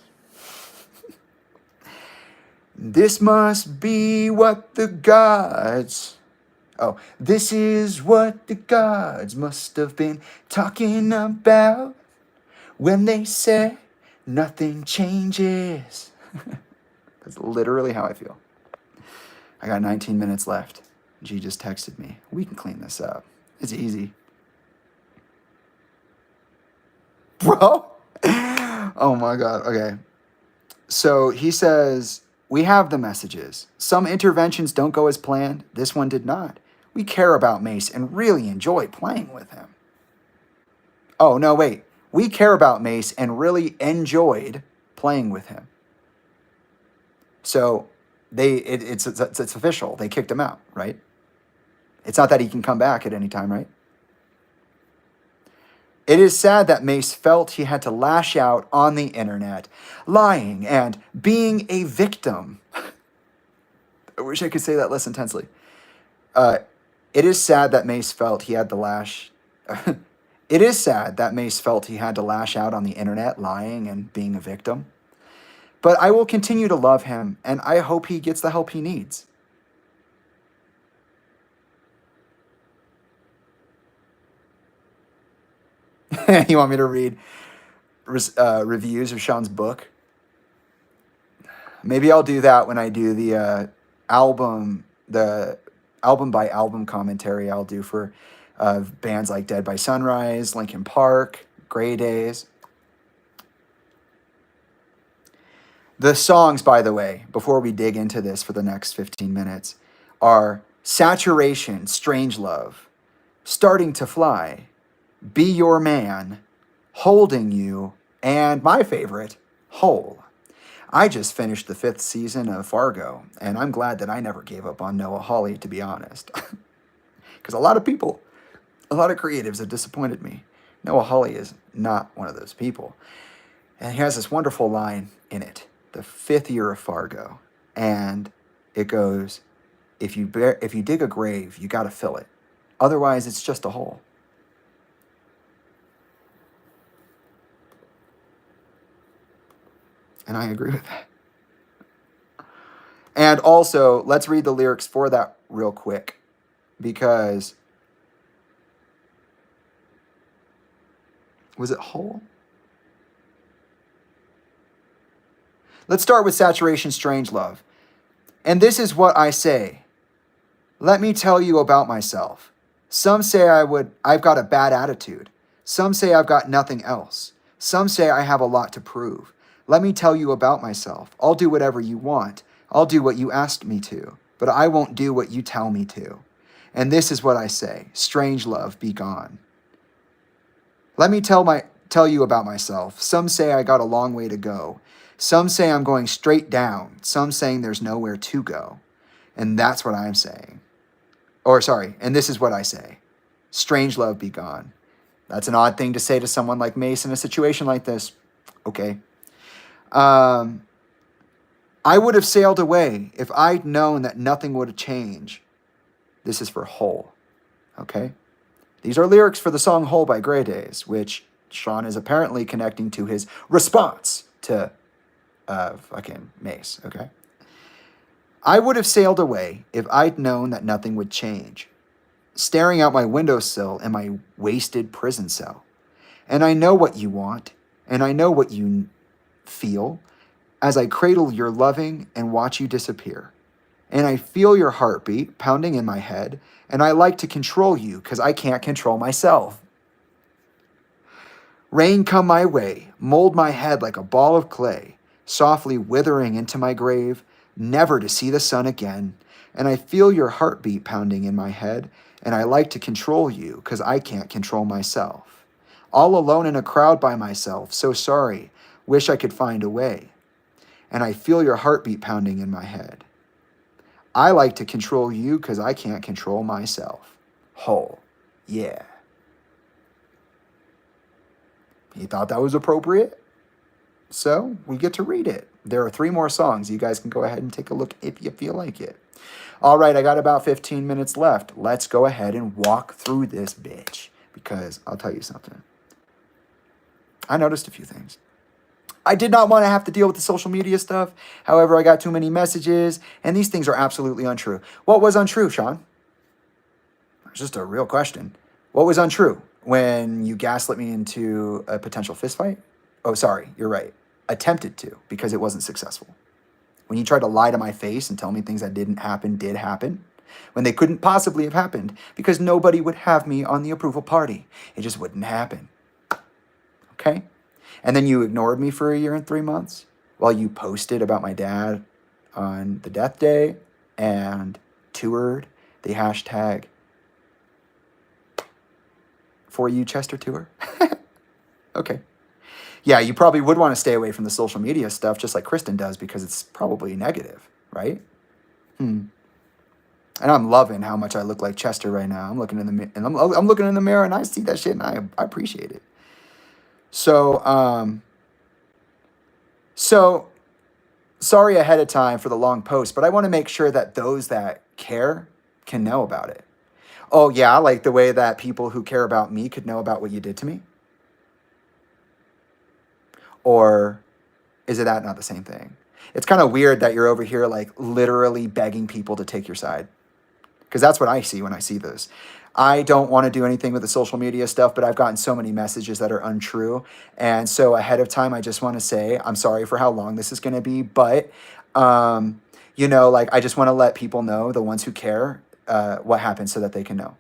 This must be what the gods... Oh, this is what the gods must have been talking about when they said nothing changes. That's literally how I feel. I got 19 minutes left. G just texted me. We can clean this up. It's easy. Bro? Oh my God. Okay. So he says, we have the messages. Some interventions don't go as planned. This one did not. We care about Mace and really enjoy playing with him. Oh, no, wait. We care about Mace and really enjoyed playing with him. So it's official. They kicked him out, right? It's not that he can come back at any time, right? It is sad that Mace felt he had to lash out on the internet, lying and being a victim. I wish I could say that less intensely. It is sad that Mace felt he had to lash... It is sad that Mace felt he had to lash out on the internet, lying and being a victim. But I will continue to love him, and I hope he gets the help he needs. You want me to read reviews of Sean's book? Maybe I'll do that when I do the album by album commentary I'll do for bands like Dead by Sunrise, Linkin Park, Grey Daze. The songs, by the way, before we dig into this for the next 15 minutes, are Saturation, Strange Love, Starting to Fly, Be Your Man, Holding You, and my favorite, Whole. I just finished the 5th season of Fargo, and I'm glad that I never gave up on Noah Hawley, to be honest. Because a lot of creatives have disappointed me. Noah Hawley is not one of those people. And he has this wonderful line in it, the 5th year of Fargo. And it goes, if you dig a grave, you got to fill it. Otherwise, it's just a hole. And I agree with that. And also, let's read the lyrics for that real quick. Because... was it whole? Let's start with Saturation, Strange Love. And this is what I say. Let me tell you about myself. Some say I've got a bad attitude. Some say I've got nothing else. Some say I have a lot to prove. Let me tell you about myself. I'll do whatever you want. I'll do what you asked me to. But I won't do what you tell me to. And this is what I say. Strange love, be gone. Let me tell you about myself. Some say I got a long way to go. Some say I'm going straight down. Some saying there's nowhere to go. And that's what I'm saying. And this is what I say. Strange love, be gone. That's an odd thing to say to someone like Mace in a situation like this. Okay. I would have sailed away if I'd known that nothing would change. This is for Whole. Okay? These are lyrics for the song Whole by Grey Daze, which Sean is apparently connecting to his response to fucking Mace, okay? I would have sailed away if I'd known that nothing would change. Staring out my windowsill in my wasted prison cell. And I know what you want, and I know what you feel as I cradle your loving and watch you disappear. And I feel your heartbeat pounding in my head, and I like to control you because I can't control myself. Rain come my way, mold my head like a ball of clay, softly withering into my grave, never to see the sun again. And I feel your heartbeat pounding in my head, and I like to control you because I can't control myself. All alone in a crowd by myself, so sorry. Wish I could find a way. And I feel your heartbeat pounding in my head. I like to control you because I can't control myself. Whole. Yeah. He thought that was appropriate. So we get to read it. There are 3 more songs. You guys can go ahead and take a look if you feel like it. All right, I got about 15 minutes left. Let's go ahead and walk through this bitch. Because I'll tell you something. I noticed a few things. I did not want to have to deal with the social media stuff. However, I got too many messages, and these things are absolutely untrue. What was untrue, Sean? It's just a real question. What was untrue? When you gaslit me into a potential fistfight? Oh, sorry, you're right. Attempted to, because it wasn't successful. When you tried to lie to my face and tell me things that didn't happen did happen. When they couldn't possibly have happened, because nobody would have me on the approval party. It just wouldn't happen. Okay? And then you ignored me for 1 year and 3 months while you posted about my dad on the death day and toured the hashtag For You Chester tour. Okay. Yeah, you probably would want to stay away from the social media stuff just like Cristin does because it's probably negative, right? And I'm loving how much I look like Chester right now. I'm looking in the and I'm looking in the mirror and I see that shit and I appreciate it. So sorry ahead of time for the long post, but I want to make sure that those that care can know about it. Oh yeah, like the way that people who care about me could know about what you did to me? Or is it that not the same thing? It's kind of weird that you're over here like literally begging people to take your side. Because that's what I see when I see this. I don't want to do anything with the social media stuff, but I've gotten so many messages that are untrue. And so ahead of time, I just want to say, I'm sorry for how long this is going to be, but, you know, like I just want to let people know, the ones who care, what happened so that they can know.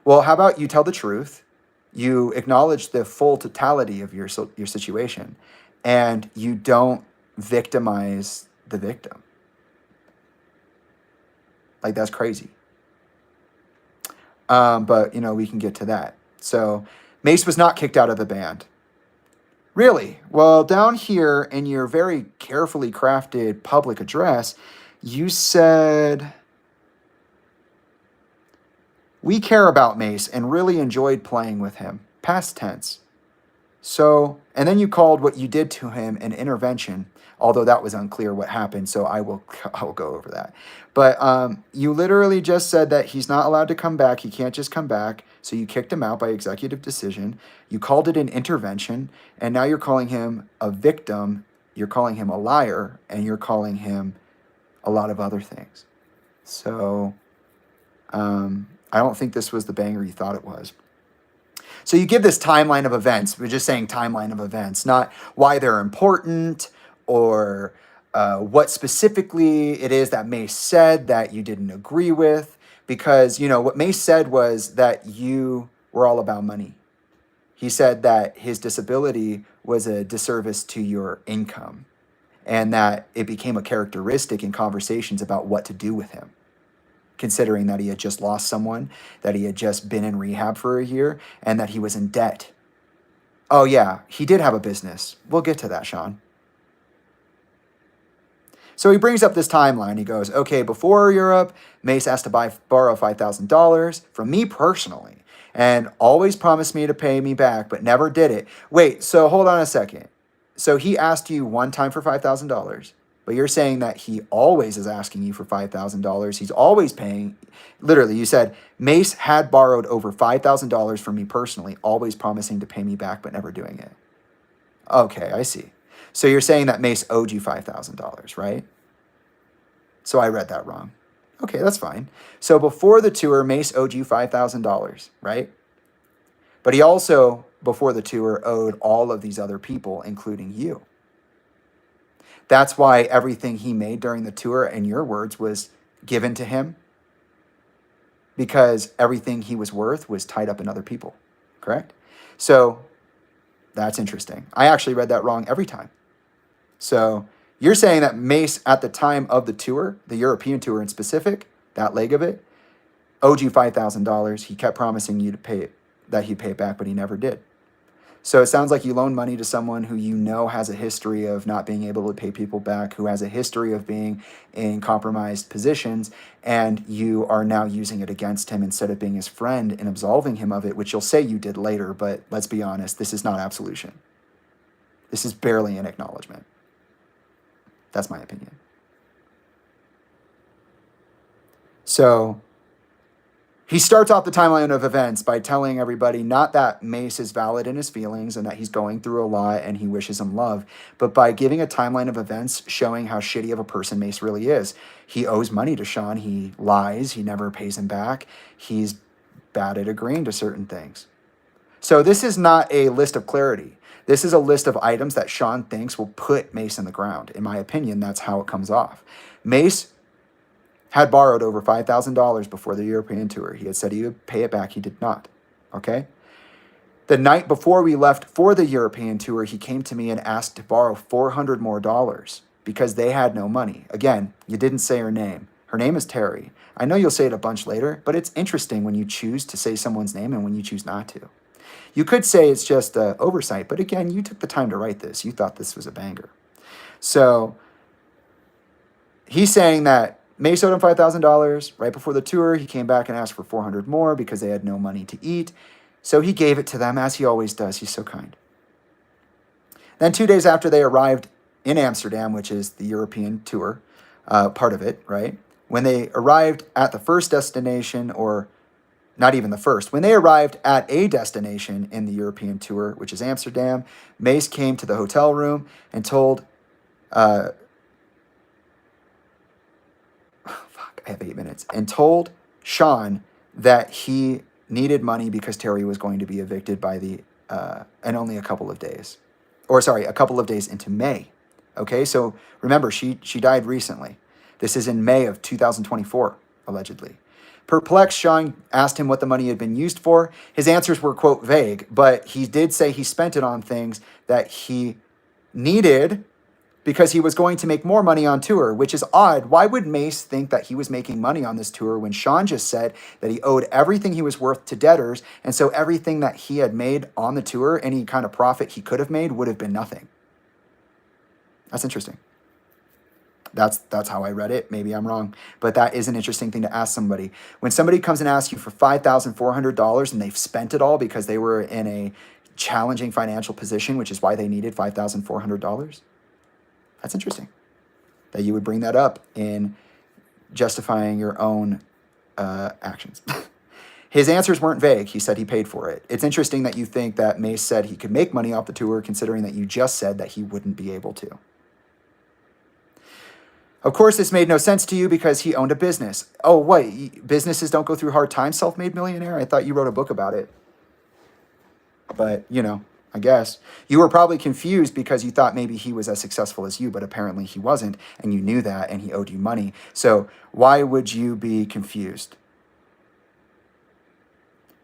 Well, how about you tell the truth? You acknowledge the full totality of your situation, and you don't victimize the victim. Like, that's crazy. But, you know, we can get to that. So Mace was not kicked out of the band. Really? Well, down here in your very carefully crafted public address, you said, we care about Mace and really enjoyed playing with him. Past tense. So, and then you called what you did to him an intervention, although that was unclear what happened, so I will go over that. But you literally just said that he's not allowed to come back. He can't just come back. So you kicked him out by executive decision. You called it an intervention, and now you're calling him a victim. You're calling him a liar, and you're calling him a lot of other things. So I don't think this was the banger you thought it was. So you give this timeline of events. We're just saying timeline of events, not why they're important or what specifically it is that Mace said that you didn't agree with. Because, you know, what Mace said was that you were all about money. He said that his disability was a disservice to your income and that it became a characteristic in conversations about what to do with him. Considering that he had just lost someone, that he had just been in rehab for 1 year, and that he was in debt. Oh yeah, he did have a business. We'll get to that, Sean. So he brings up this timeline. He goes, okay, before Europe, Mace asked to borrow $5,000 from me personally, and always promised me to pay me back, but never did it. Wait, so hold on a second. So he asked you one time for $5,000. But you're saying that he always is asking you for $5,000. He's always paying. Literally, you said, Mace had borrowed over $5,000 from me personally, always promising to pay me back, but never doing it. Okay, I see. So you're saying that Mace owed you $5,000, right? So I read that wrong. Okay, that's fine. So before the tour, Mace owed you $5,000, right? But he also, before the tour, owed all of these other people, including you. That's why everything he made during the tour, in your words, was given to him. Because everything he was worth was tied up in other people. Correct? So that's interesting. I actually read that wrong every time. So you're saying that Mace, at the time of the tour, the European tour in specific, that leg of it, owed you $5,000. He kept promising you to pay it, that he'd pay it back, but he never did. So it sounds like you loan money to someone who you know has a history of not being able to pay people back, who has a history of being in compromised positions, and you are now using it against him instead of being his friend and absolving him of it, which you'll say you did later, but let's be honest, this is not absolution. This is barely an acknowledgement. That's my opinion. So he starts off the timeline of events by telling everybody not that Mace is valid in his feelings and that he's going through a lot and he wishes him love, but by giving a timeline of events showing how shitty of a person Mace really is. He owes money to Sean. He lies. He never pays him back. He's bad at agreeing to certain things. So this is not a list of clarity. This is a list of items that Sean thinks will put Mace in the ground. In my opinion, that's how it comes off. Mace had borrowed over $5,000 before the European tour. He had said he would pay it back. He did not. Okay? The night before we left for the European tour, he came to me and asked to borrow $400 more because they had no money. Again, you didn't say her name. Her name is Terry. I know you'll say it a bunch later, but it's interesting when you choose to say someone's name and when you choose not to. You could say it's just oversight, but again, you took the time to write this. You thought this was a banger. So he's saying that Mace owed him $5,000 right before the tour. He came back and asked for $400 more because they had no money to eat. So he gave it to them, as he always does. He's so kind. Then 2 days after they arrived in Amsterdam, which is the European tour, part of it, right? When they arrived at the first destination, or not even the first, when they arrived at a destination in the European tour, which is Amsterdam, Mace came to the hotel room and told... I have 8 minutes, and told Sean that he needed money because Terry was going to be evicted by the, and only a couple of days. Or sorry, a couple of days into May. Okay, so remember, she died recently. This is in May of 2024, allegedly. Perplexed, Sean asked him what the money had been used for. His answers were, quote, vague, but he did say he spent it on things that he needed because he was going to make more money on tour, which is odd. Why would Mace think that he was making money on this tour when Sean just said that he owed everything he was worth to debtors, and so everything that he had made on the tour, any kind of profit he could have made, would have been nothing? That's interesting. That's how I read it. Maybe I'm wrong, but that is an interesting thing to ask somebody. When somebody comes and asks you for $5,400 and they've spent it all because they were in a challenging financial position, which is why they needed $5,400, that's interesting that you would bring that up in justifying your own actions. His answers weren't vague. He said he paid for it. It's interesting that you think that Mace said he could make money off the tour, considering that you just said that he wouldn't be able to. Of course, this made no sense to you because he owned a business. Oh, what? Businesses don't go through hard times, self-made millionaire? I thought you wrote a book about it. But, you know, I guess. You were probably confused because you thought maybe he was as successful as you, but apparently he wasn't, and you knew that, and he owed you money. So why would you be confused?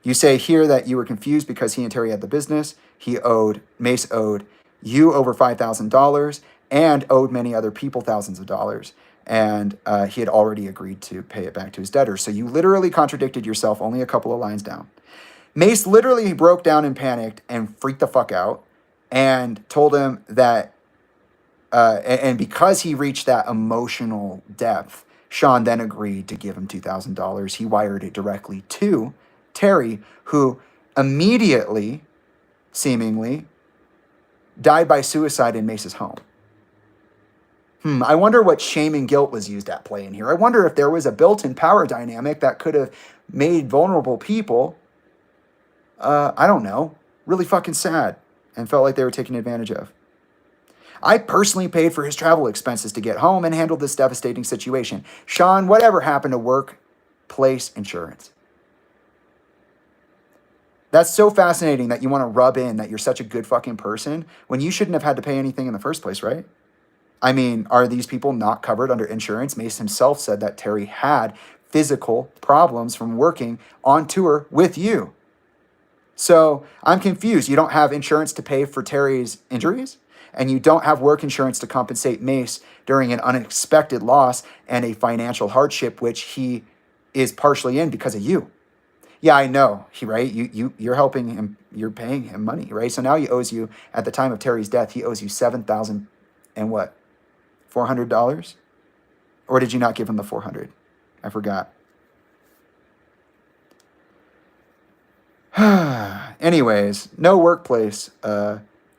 You say here that you were confused because he and Terry had the business. Mace owed you over $5,000 and owed many other people thousands of dollars. And he had already agreed to pay it back to his debtors. So you literally contradicted yourself only a couple of lines down. Mace literally broke down and panicked and freaked the fuck out and told him that, and because he reached that emotional depth, Sean then agreed to give him $2,000. He wired it directly to Terry, who immediately, seemingly, died by suicide in Mace's home. I wonder what shame and guilt was used at play in here. I wonder if there was a built-in power dynamic that could have made vulnerable people, I don't know, really fucking sad and felt like they were taken advantage of. I personally paid for his travel expenses to get home and handled this devastating situation. Sean, whatever happened to workplace insurance? That's so fascinating that you want to rub in that you're such a good fucking person when you shouldn't have had to pay anything in the first place, right? I mean, are these people not covered under insurance? Mace himself said that Terry had physical problems from working on tour with you. So I'm confused. You don't have insurance to pay for Terry's injuries, and you don't have work insurance to compensate Mace during an unexpected loss and a financial hardship, which he is partially in because of you. Yeah, I know. Right? You're helping him. You're paying him money, right? So now he owes you. At the time of Terry's death, he owes you $7,000 and what, $400? Or did you not give him the 400? I forgot. Anyways, no workplace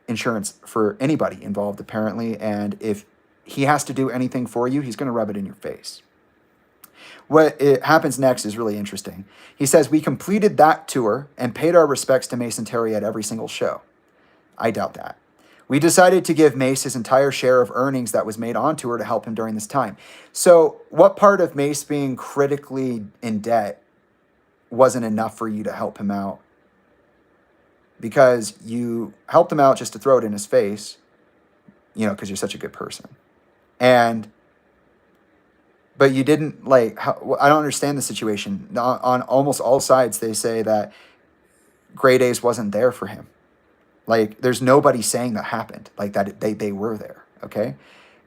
insurance for anybody involved apparently, and if he has to do anything for you, he's going to rub it in your face. What it happens next is really interesting. He says, we completed that tour and paid our respects to Mace and Terry at every single show. I doubt that. We decided to give Mace his entire share of earnings that was made on tour to help him during this time. So what part of Mace being critically in debt wasn't enough for you to help him out? Because you helped him out just to throw it in his face, because you're such a good person. But you didn't, I don't understand the situation. On almost all sides, they say that Grey Daze wasn't there for him. There's nobody saying that happened. That they were there, okay?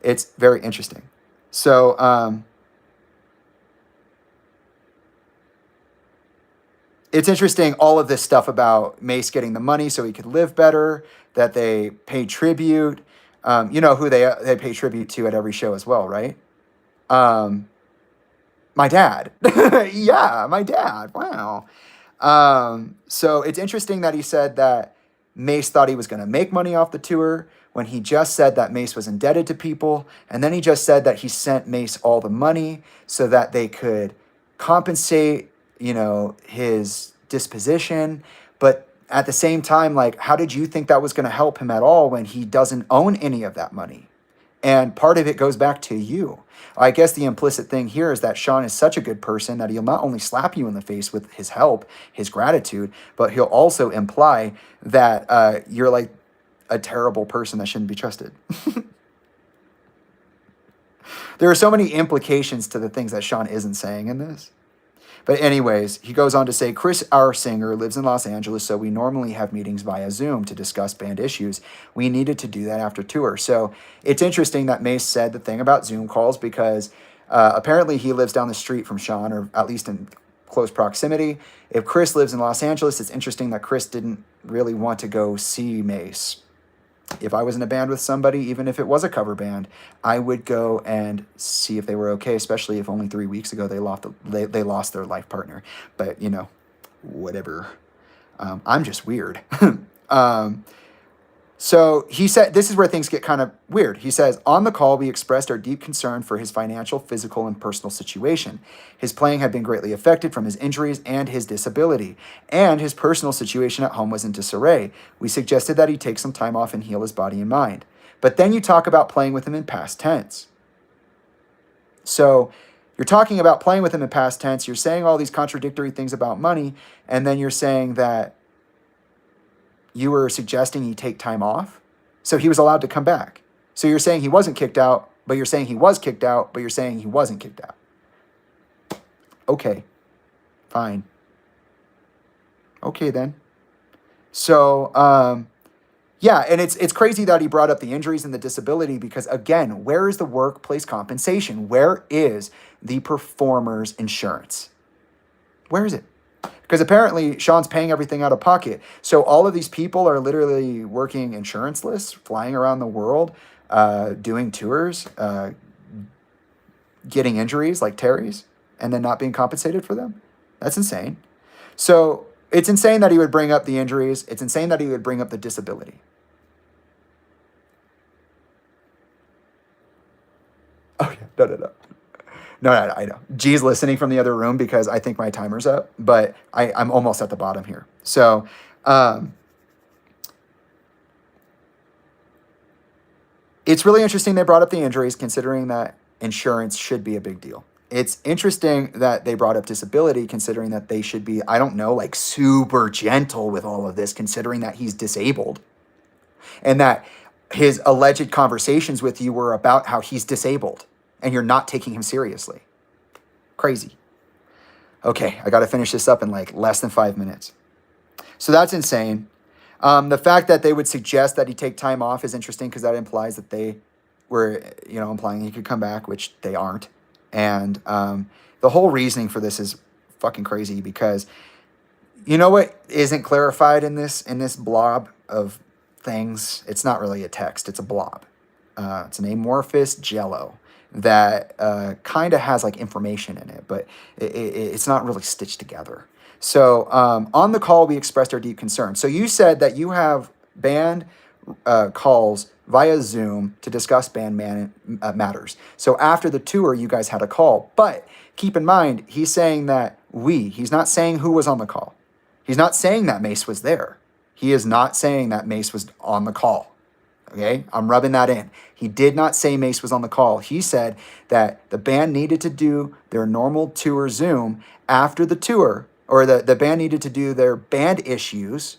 It's very interesting. So, it's interesting, all of this stuff about Mace getting the money so he could live better, that they pay tribute. You know who they pay tribute to at every show as well, right? My dad. Yeah, my dad. Wow. So it's interesting that he said that Mace thought he was going to make money off the tour when he just said that Mace was indebted to people. And then he just said that he sent Mace all the money so that they could compensate, his disposition. But at the same time, how did you think that was going to help him at all when he doesn't own any of that money? And part of it goes back to you. I guess the implicit thing here is that Sean is such a good person that he'll not only slap you in the face with his help, his gratitude, but he'll also imply that you're like a terrible person that shouldn't be trusted. There are so many implications to the things that Sean isn't saying in this. But anyways, he goes on to say, Chris, our singer, lives in Los Angeles, so we normally have meetings via Zoom to discuss band issues. We needed to do that after tour. So it's interesting that Mace said the thing about Zoom calls because apparently he lives down the street from Sean, or at least in close proximity. If Chris lives in Los Angeles, it's interesting that Chris didn't really want to go see Mace. If I was in a band with somebody, even if it was a cover band, I would go and see if they were okay, especially if only 3 weeks ago they lost their life partner. But, whatever. I'm just weird. So he said, this is where things get kind of weird. He says, on the call, we expressed our deep concern for his financial, physical, and personal situation. His playing had been greatly affected from his injuries and his disability, and his personal situation at home was in disarray. We suggested that he take some time off and heal his body and mind. But then you talk about playing with him in past tense. So you're talking about playing with him in past tense. You're saying all these contradictory things about money, and then you're saying that you were suggesting he take time off, so he was allowed to come back. So you're saying he wasn't kicked out, but you're saying he was kicked out, but you're saying he wasn't kicked out. Okay, fine. Okay then. So, yeah, and it's crazy that he brought up the injuries and the disability because, again, where is the workplace compensation? Where is the performer's insurance? Where is it? Because apparently Sean's paying everything out of pocket. So all of these people are literally working insurance-less, flying around the world, doing tours, getting injuries like Terry's, and then not being compensated for them. That's insane. So it's insane that he would bring up the injuries. It's insane that he would bring up the disability. Oh, yeah. No. No, I know. G's listening from the other room because I think my timer's up, but I'm almost at the bottom here. So, it's really interesting they brought up the injuries, considering that insurance should be a big deal. It's interesting that they brought up disability, considering that they should be, I don't know, super gentle with all of this, considering that he's disabled. And that his alleged conversations with you were about how he's disabled. And you're not taking him seriously. Crazy. Okay, I got to finish this up in less than 5 minutes. So that's insane. The fact that they would suggest that he take time off is interesting because that implies that they were, implying he could come back, which they aren't. And the whole reasoning for this is fucking crazy because You know what isn't clarified in this blob of things? It's not really a text. It's a blob. It's an amorphous jello that kind of has like information in it, but it's not really stitched together. So on the call, we expressed our deep concern. So you said that you have band calls via Zoom to discuss band matters. So after the tour, you guys had a call. But keep in mind, he's saying that he's not saying who was on the call. He's not saying that Mace was there. He is not saying that Mace was on the call. Okay, I'm rubbing that in. He did not say Mace was on the call. He said that the band needed to do their normal tour Zoom after the tour, or the band needed to do their band issues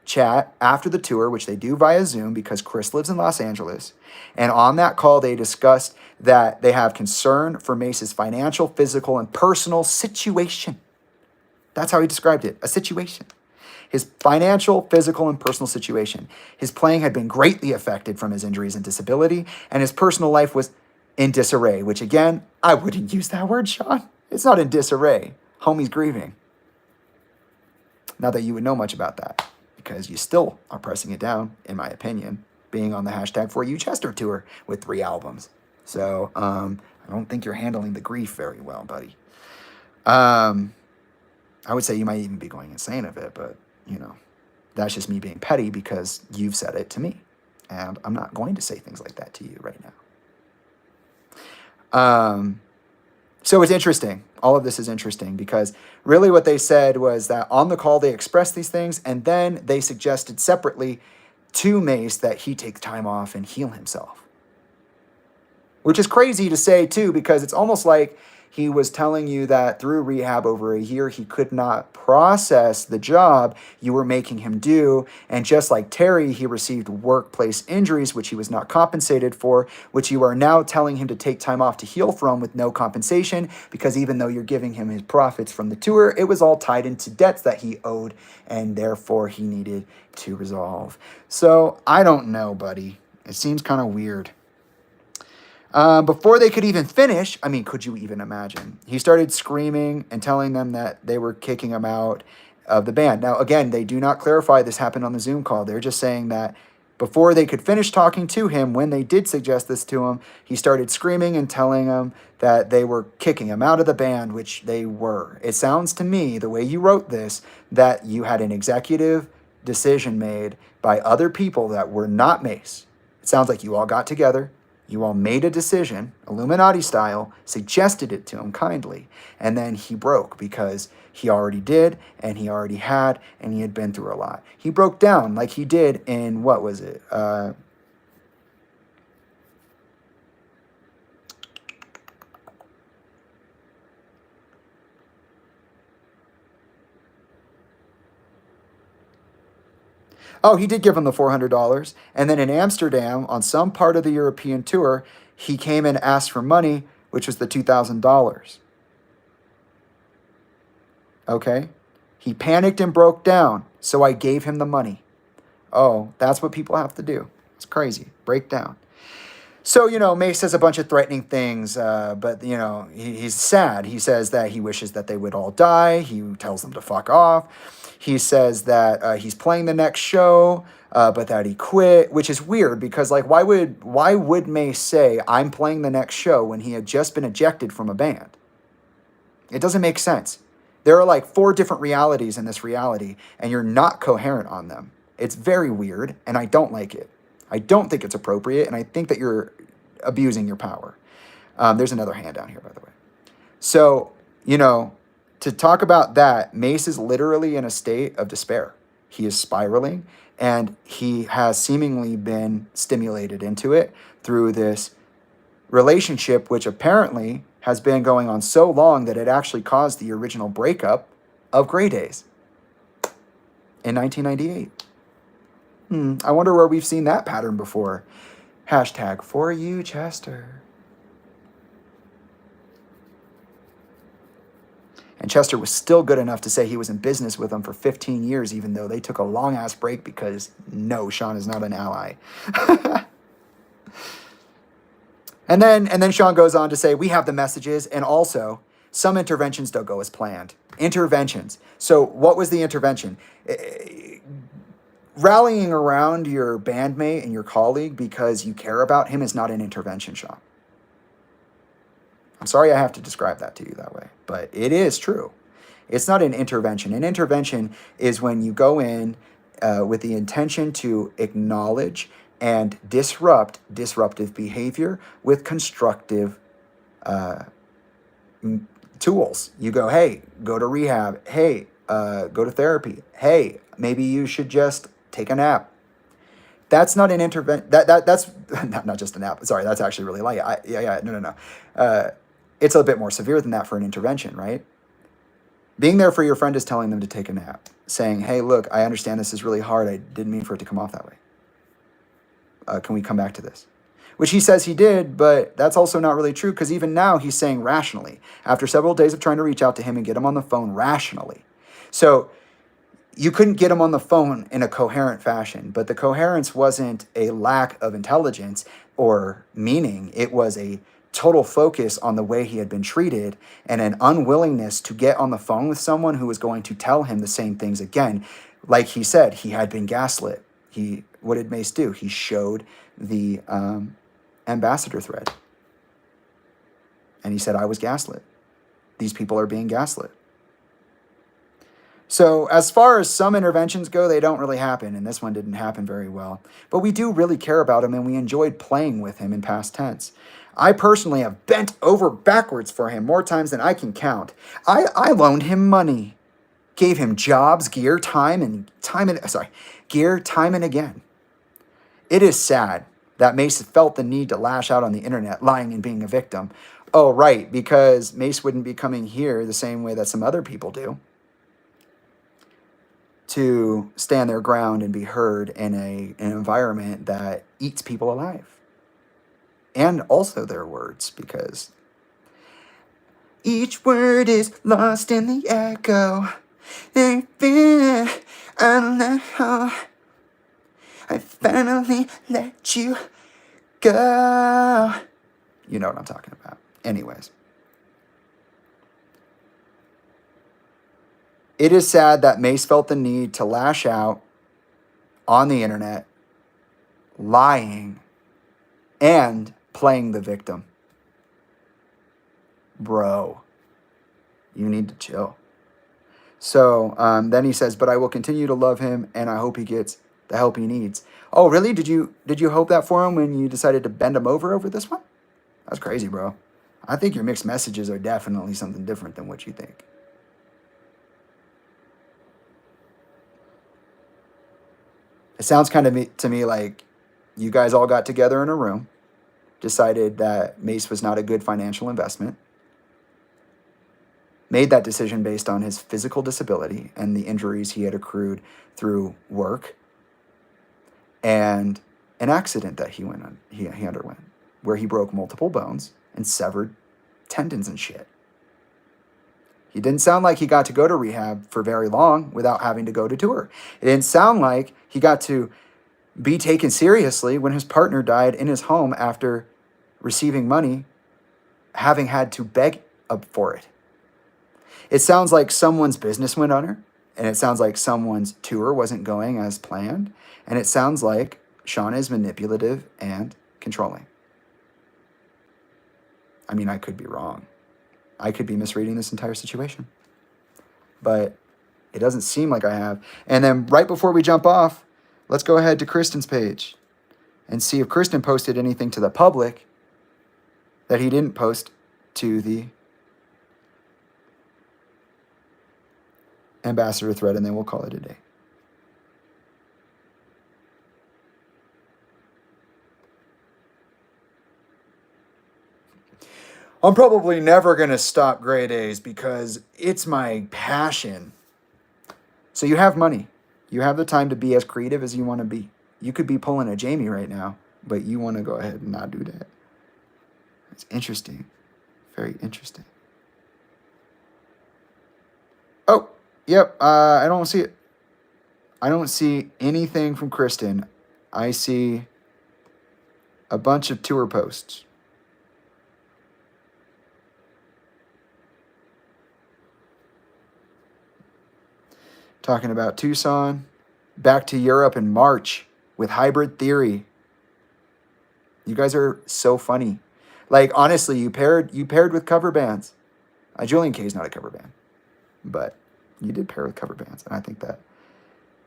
chat after the tour, which they do via Zoom because Chris lives in Los Angeles. And on that call, they discussed that they have concern for Mace's financial, physical, and personal situation. That's how he described it, a situation. His financial, physical, and personal situation. His playing had been greatly affected from his injuries and disability, and his personal life was in disarray, which again, I wouldn't use that word, Sean. It's not in disarray. Homie's grieving. Not that you would know much about that, because you still are pressing it down, in my opinion, being on the #4UChester tour with 3 albums. So I don't think you're handling the grief very well, buddy. I would say you might even be going insane of it, but you know, that's just me being petty because you've said it to me. And I'm not going to say things like that to you right now. So it's interesting. All of this is interesting because really what they said was that on the call they expressed these things and then they suggested separately to Mace that he take time off and heal himself. Which is crazy to say too, because it's almost like he was telling you that through rehab over a year, he could not process the job you were making him do. And just like Terry, he received workplace injuries, which he was not compensated for, which you are now telling him to take time off to heal from with no compensation, because even though you're giving him his profits from the tour, it was all tied into debts that he owed, and therefore he needed to resolve. So I don't know, buddy. It seems kind of weird. Before they could even finish, I mean, could you even imagine? He started screaming and telling them that they were kicking him out of the band. Now, again, they do not clarify this happened on the Zoom call. They're just saying that before they could finish talking to him, when they did suggest this to him, he started screaming and telling them that they were kicking him out of the band, which they were. It sounds to me, the way you wrote this, that you had an executive decision made by other people that were not Mace. It sounds like you all got together. You all made a decision, Illuminati style, suggested it to him kindly, and then he broke because he already did, and he already had, and he had been through a lot. He broke down like he did in, what was it? Oh, he did give him the $400. And then in Amsterdam, on some part of the European tour, he came and asked for money, which was the $2,000. Okay? He panicked and broke down, so I gave him the money. Oh, that's what people have to do. It's crazy. Break down. So, you know, Mace says a bunch of threatening things, but, you know, he's sad. He says that he wishes that they would all die. He tells them to fuck off. He says that he's playing the next show, but that he quit, which is weird because, like, why would Mace say, I'm playing the next show when he had just been ejected from a band? It doesn't make sense. There are, like, 4 different realities in this reality, and you're not coherent on them. It's very weird, and I don't like it. I don't think it's appropriate, and I think that you're abusing your power. There's another hand down here, by the way. So, you know, to talk about that, Mace is literally in a state of despair. He is spiraling, and he has seemingly been stimulated into it through this relationship, which apparently has been going on so long that it actually caused the original breakup of Grey Daze in 1998. I wonder where we've seen that pattern before. #4UChester. And Chester was still good enough to say he was in business with them for 15 years, even though they took a long-ass break because, no, Sean is not an ally. And then Sean goes on to say, we have the messages, and also Some interventions don't go as planned. Interventions. So what was the intervention? Rallying around your bandmate and your colleague because you care about him is not an intervention, Sean. I'm sorry I have to describe that to you that way, but it is true. It's not an intervention. An intervention is when you go in with the intention to acknowledge and disrupt disruptive behavior with constructive tools. You go, hey, go to rehab. Hey, go to therapy. Hey, maybe you should just take a nap. That's not an intervention. That's not just a nap. Sorry, that's actually really light. No. It's a bit more severe than that for an intervention, right? Being there for your friend is telling them to take a nap. Saying, hey, look, I understand this is really hard. I didn't mean for it to come off that way. Can we come back to this? Which he says he did, but that's also not really true because even now he's saying rationally. After several days of trying to reach out to him and get him on the phone rationally. So you couldn't get him on the phone in a coherent fashion, but the coherence wasn't a lack of intelligence or meaning. It was a total focus on the way he had been treated and an unwillingness to get on the phone with someone who was going to tell him the same things again. Like he said, he had been gaslit. What did Mace do? He showed the ambassador thread. And he said, I was gaslit. These people are being gaslit. So as far as some interventions go, they don't really happen, and this one didn't happen very well. But we do really care about him, and we enjoyed playing with him in past tense. I personally have bent over backwards for him more times than I can count. I loaned him money, gave him jobs, gear, time and again. It is sad that Mace felt the need to lash out on the internet, lying and being a victim. Oh, right, because Mace wouldn't be coming here the same way that some other people do, to stand their ground and be heard in an environment that eats people alive. And also their words, because each word is lost in the echo. I finally let you go. You know what I'm talking about. Anyways. It is sad that Mace felt the need to lash out on the internet, lying, and playing the victim. Bro, you need to chill. So then he says, but I will continue to love him, and I hope he gets the help he needs. Oh, really? Did you hope that for him when you decided to bend him over this one? That's crazy, bro. I think your mixed messages are definitely something different than what you think. It sounds kind of to me like you guys all got together in a room, decided that Mace was not a good financial investment, made that decision based on his physical disability and the injuries he had accrued through work, and an accident that he underwent, where he broke multiple bones and severed tendons and shit. He didn't sound like he got to go to rehab for very long without having to go to tour. It didn't sound like he got to be taken seriously when his partner died in his home after receiving money, having had to beg up for it. It sounds like someone's business went under, and it sounds like someone's tour wasn't going as planned, and it sounds like Sean is manipulative and controlling. I mean, I could be wrong. I could be misreading this entire situation. But it doesn't seem like I have. And then right before we jump off, let's go ahead to Cristin's page and see if Cristin posted anything to the public that he didn't post to the ambassador thread, and then we'll call it a day. I'm probably never going to stop grade A's because it's my passion. So you have money. You have the time to be as creative as you want to be. You could be pulling a Jamie right now, but you want to go ahead and not do that. It's interesting. Very interesting. Oh, yep. I don't see it. I don't see anything from Cristin. I see a bunch of tour posts. talking about Tucson, back to Europe in March with Hybrid Theory. You guys are so funny. Like, honestly, you paired with cover bands. Julian K is not a cover band, but you did pair with cover bands. And I think that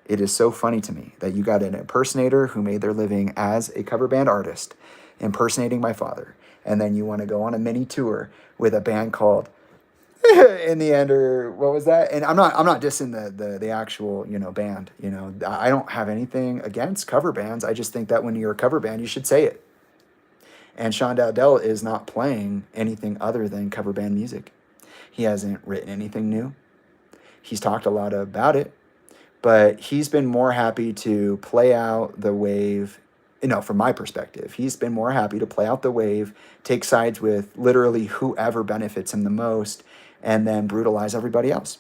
it is so funny to me that you got an impersonator who made their living as a cover band artist, impersonating my father. And then you want to go on a mini tour with a band called In the End, or what was that? And I'm not dissing the actual, band. I don't have anything against cover bands. I just think that when you're a cover band, you should say it. And Sean Dowdell is not playing anything other than cover band music. He hasn't written anything new. He's talked a lot about it, but he's been more happy to play out the wave. From my perspective, he's been more happy to play out the wave, take sides with literally whoever benefits him the most, and then brutalize everybody else.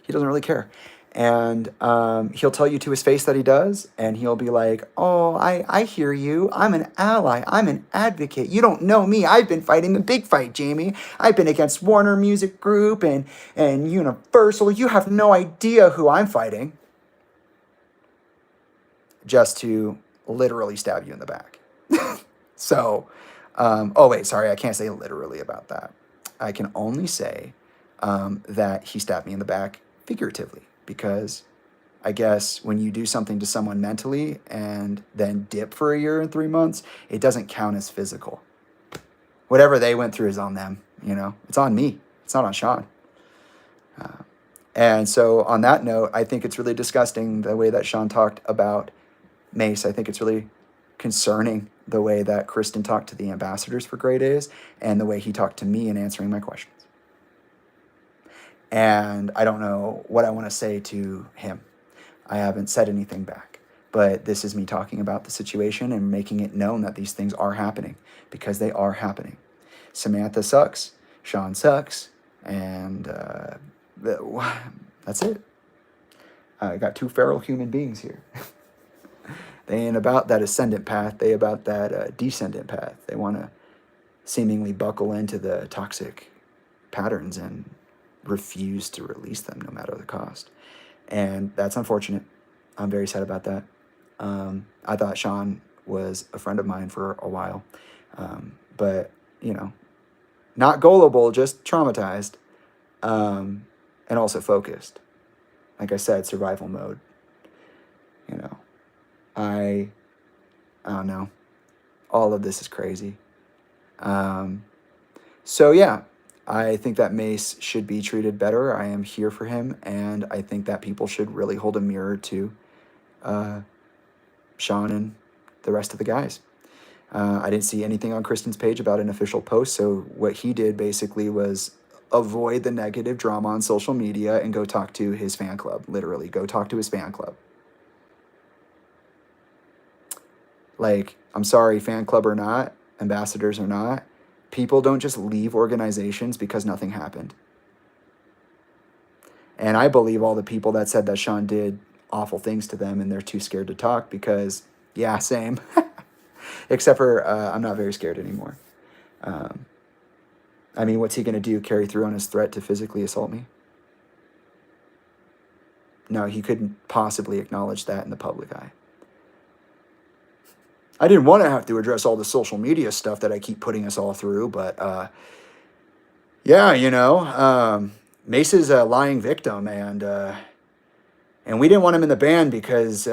He doesn't really care. And he'll tell you to his face that he does, and he'll be like, oh, I hear you. I'm an ally. I'm an advocate. You don't know me. I've been fighting the big fight, Jamie. I've been against Warner Music Group and Universal. You have no idea who I'm fighting. Just to literally stab you in the back. So, oh, wait, sorry. I can't say literally about that. I can only say that he stabbed me in the back figuratively. Because I guess when you do something to someone mentally and then dip for a year and 3 months, it doesn't count as physical. Whatever they went through is on them, It's on me. It's not on Sean. And so on that note, I think it's really disgusting the way that Sean talked about Mace. I think it's really concerning the way that Cristin talked to the ambassadors for Grey Days and the way he talked to me in answering my questions. And I don't know what I want to say to him. I haven't said anything back. But this is me talking about the situation and making it known that these things are happening, because they are happening. Samantha sucks. Sean sucks. And that's it. I got two feral human beings here. They ain't about that ascendant path. They about that descendant path. They want to seemingly buckle into the toxic patterns and refuse to release them no matter the cost. And that's unfortunate. I'm very sad about that. I thought Sean was a friend of mine for a while. But, not gullible, just traumatized. And also focused. Like I said, survival mode. I don't know. All of this is crazy. So yeah, I think that Mace should be treated better. I am here for him, and I think that people should really hold a mirror to Sean and the rest of the guys. I didn't see anything on Cristin's page about an official post, so what he did basically was avoid the negative drama on social media and go talk to his fan club. Literally, go talk to his fan club. Like, I'm sorry, fan club or not, ambassadors or not, people don't just leave organizations because nothing happened. And I believe all the people that said that Sean did awful things to them and they're too scared to talk because, yeah, same. Except for I'm not very scared anymore. I mean, what's he going to do? Carry through on his threat to physically assault me? No, he couldn't possibly acknowledge that in the public eye. I didn't want to have to address all the social media stuff that I keep putting us all through, but yeah, Mace is a lying victim, and we didn't want him in the band because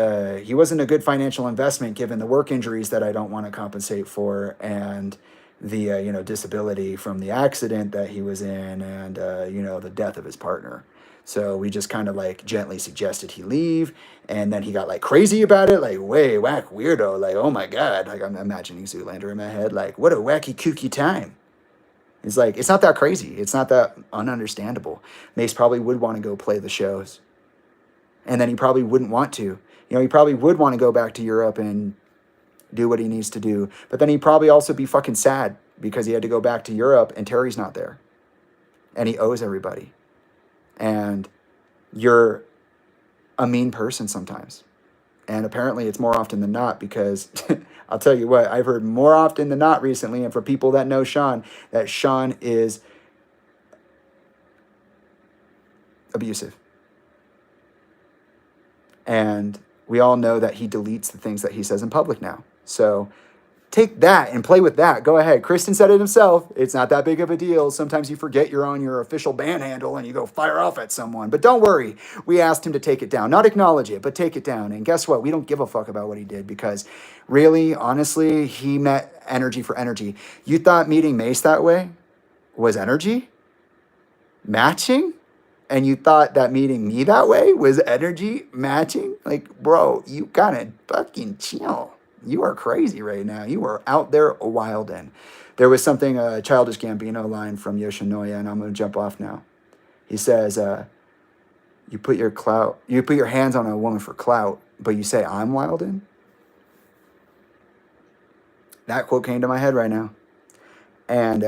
he wasn't a good financial investment given the work injuries that I don't want to compensate for, and the disability from the accident that he was in, and the death of his partner. So we just kind of like gently suggested he leave, and then he got like crazy about it, like way whack weirdo, like oh my god, like I'm imagining Zoolander in my head, like what a wacky kooky time. It's like, it's not that crazy, it's not that ununderstandable. Mace probably would want to go play the shows, and then he probably wouldn't want to. He probably would want to go back to Europe and do what he needs to do, but then he'd probably also be fucking sad because he had to go back to Europe and Terry's not there, and he owes everybody. And you're a mean person sometimes. And apparently it's more often than not, because I'll tell you what, I've heard more often than not recently, and for people that know Sean, that Sean is abusive. And we all know that he deletes the things that he says in public now. So take that and play with that. Go ahead. Cristin said it himself. It's not that big of a deal. Sometimes you forget you're on your official band handle and you go fire off at someone. But don't worry. We asked him to take it down. Not acknowledge it, but take it down. And guess what? We don't give a fuck about what he did because really, honestly, he met energy for energy. You thought meeting Mace that way was energy? Matching? And you thought that meeting me that way was energy matching? Like, bro, you gotta fucking chill. You are crazy right now. You are out there wildin'. There was something, a Childish Gambino line from Yoshinoya, and I'm going to jump off now. He says, you put your hands on a woman for clout, but you say I'm wildin'? That quote came to my head right now. And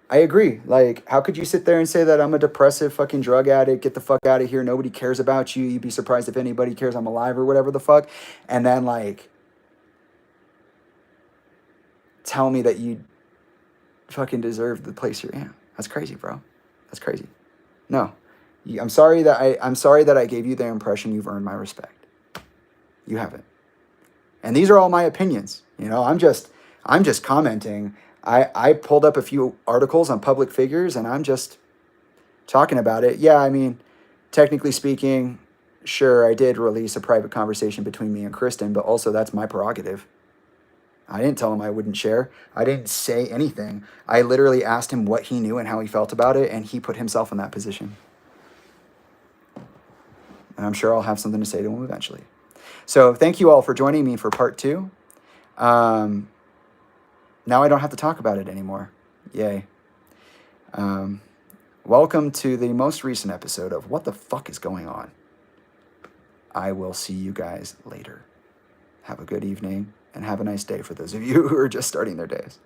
I agree. Like, how could you sit there and say that I'm a depressive fucking drug addict? Get the fuck out of here. Nobody cares about you. You'd be surprised if anybody cares I'm alive or whatever the fuck. And then, like, tell me that you fucking deserve the place you're in. That's crazy, bro. That's crazy. No. I'm sorry that I gave you the impression you've earned my respect. You haven't. And these are all my opinions. You know, I'm just commenting. I pulled up a few articles on public figures and I'm just talking about it. Yeah, I mean, technically speaking, sure, I did release a private conversation between me and Cristin, but also that's my prerogative. I didn't tell him I wouldn't share. I didn't say anything. I literally asked him what he knew and how he felt about it, and he put himself in that position. And I'm sure I'll have something to say to him eventually. So thank you all for joining me for part 2. Now I don't have to talk about it anymore. Yay. Welcome to the most recent episode of What the Fuck is Going On? I will see you guys later. Have a good evening. And have a nice day for those of you who are just starting their days.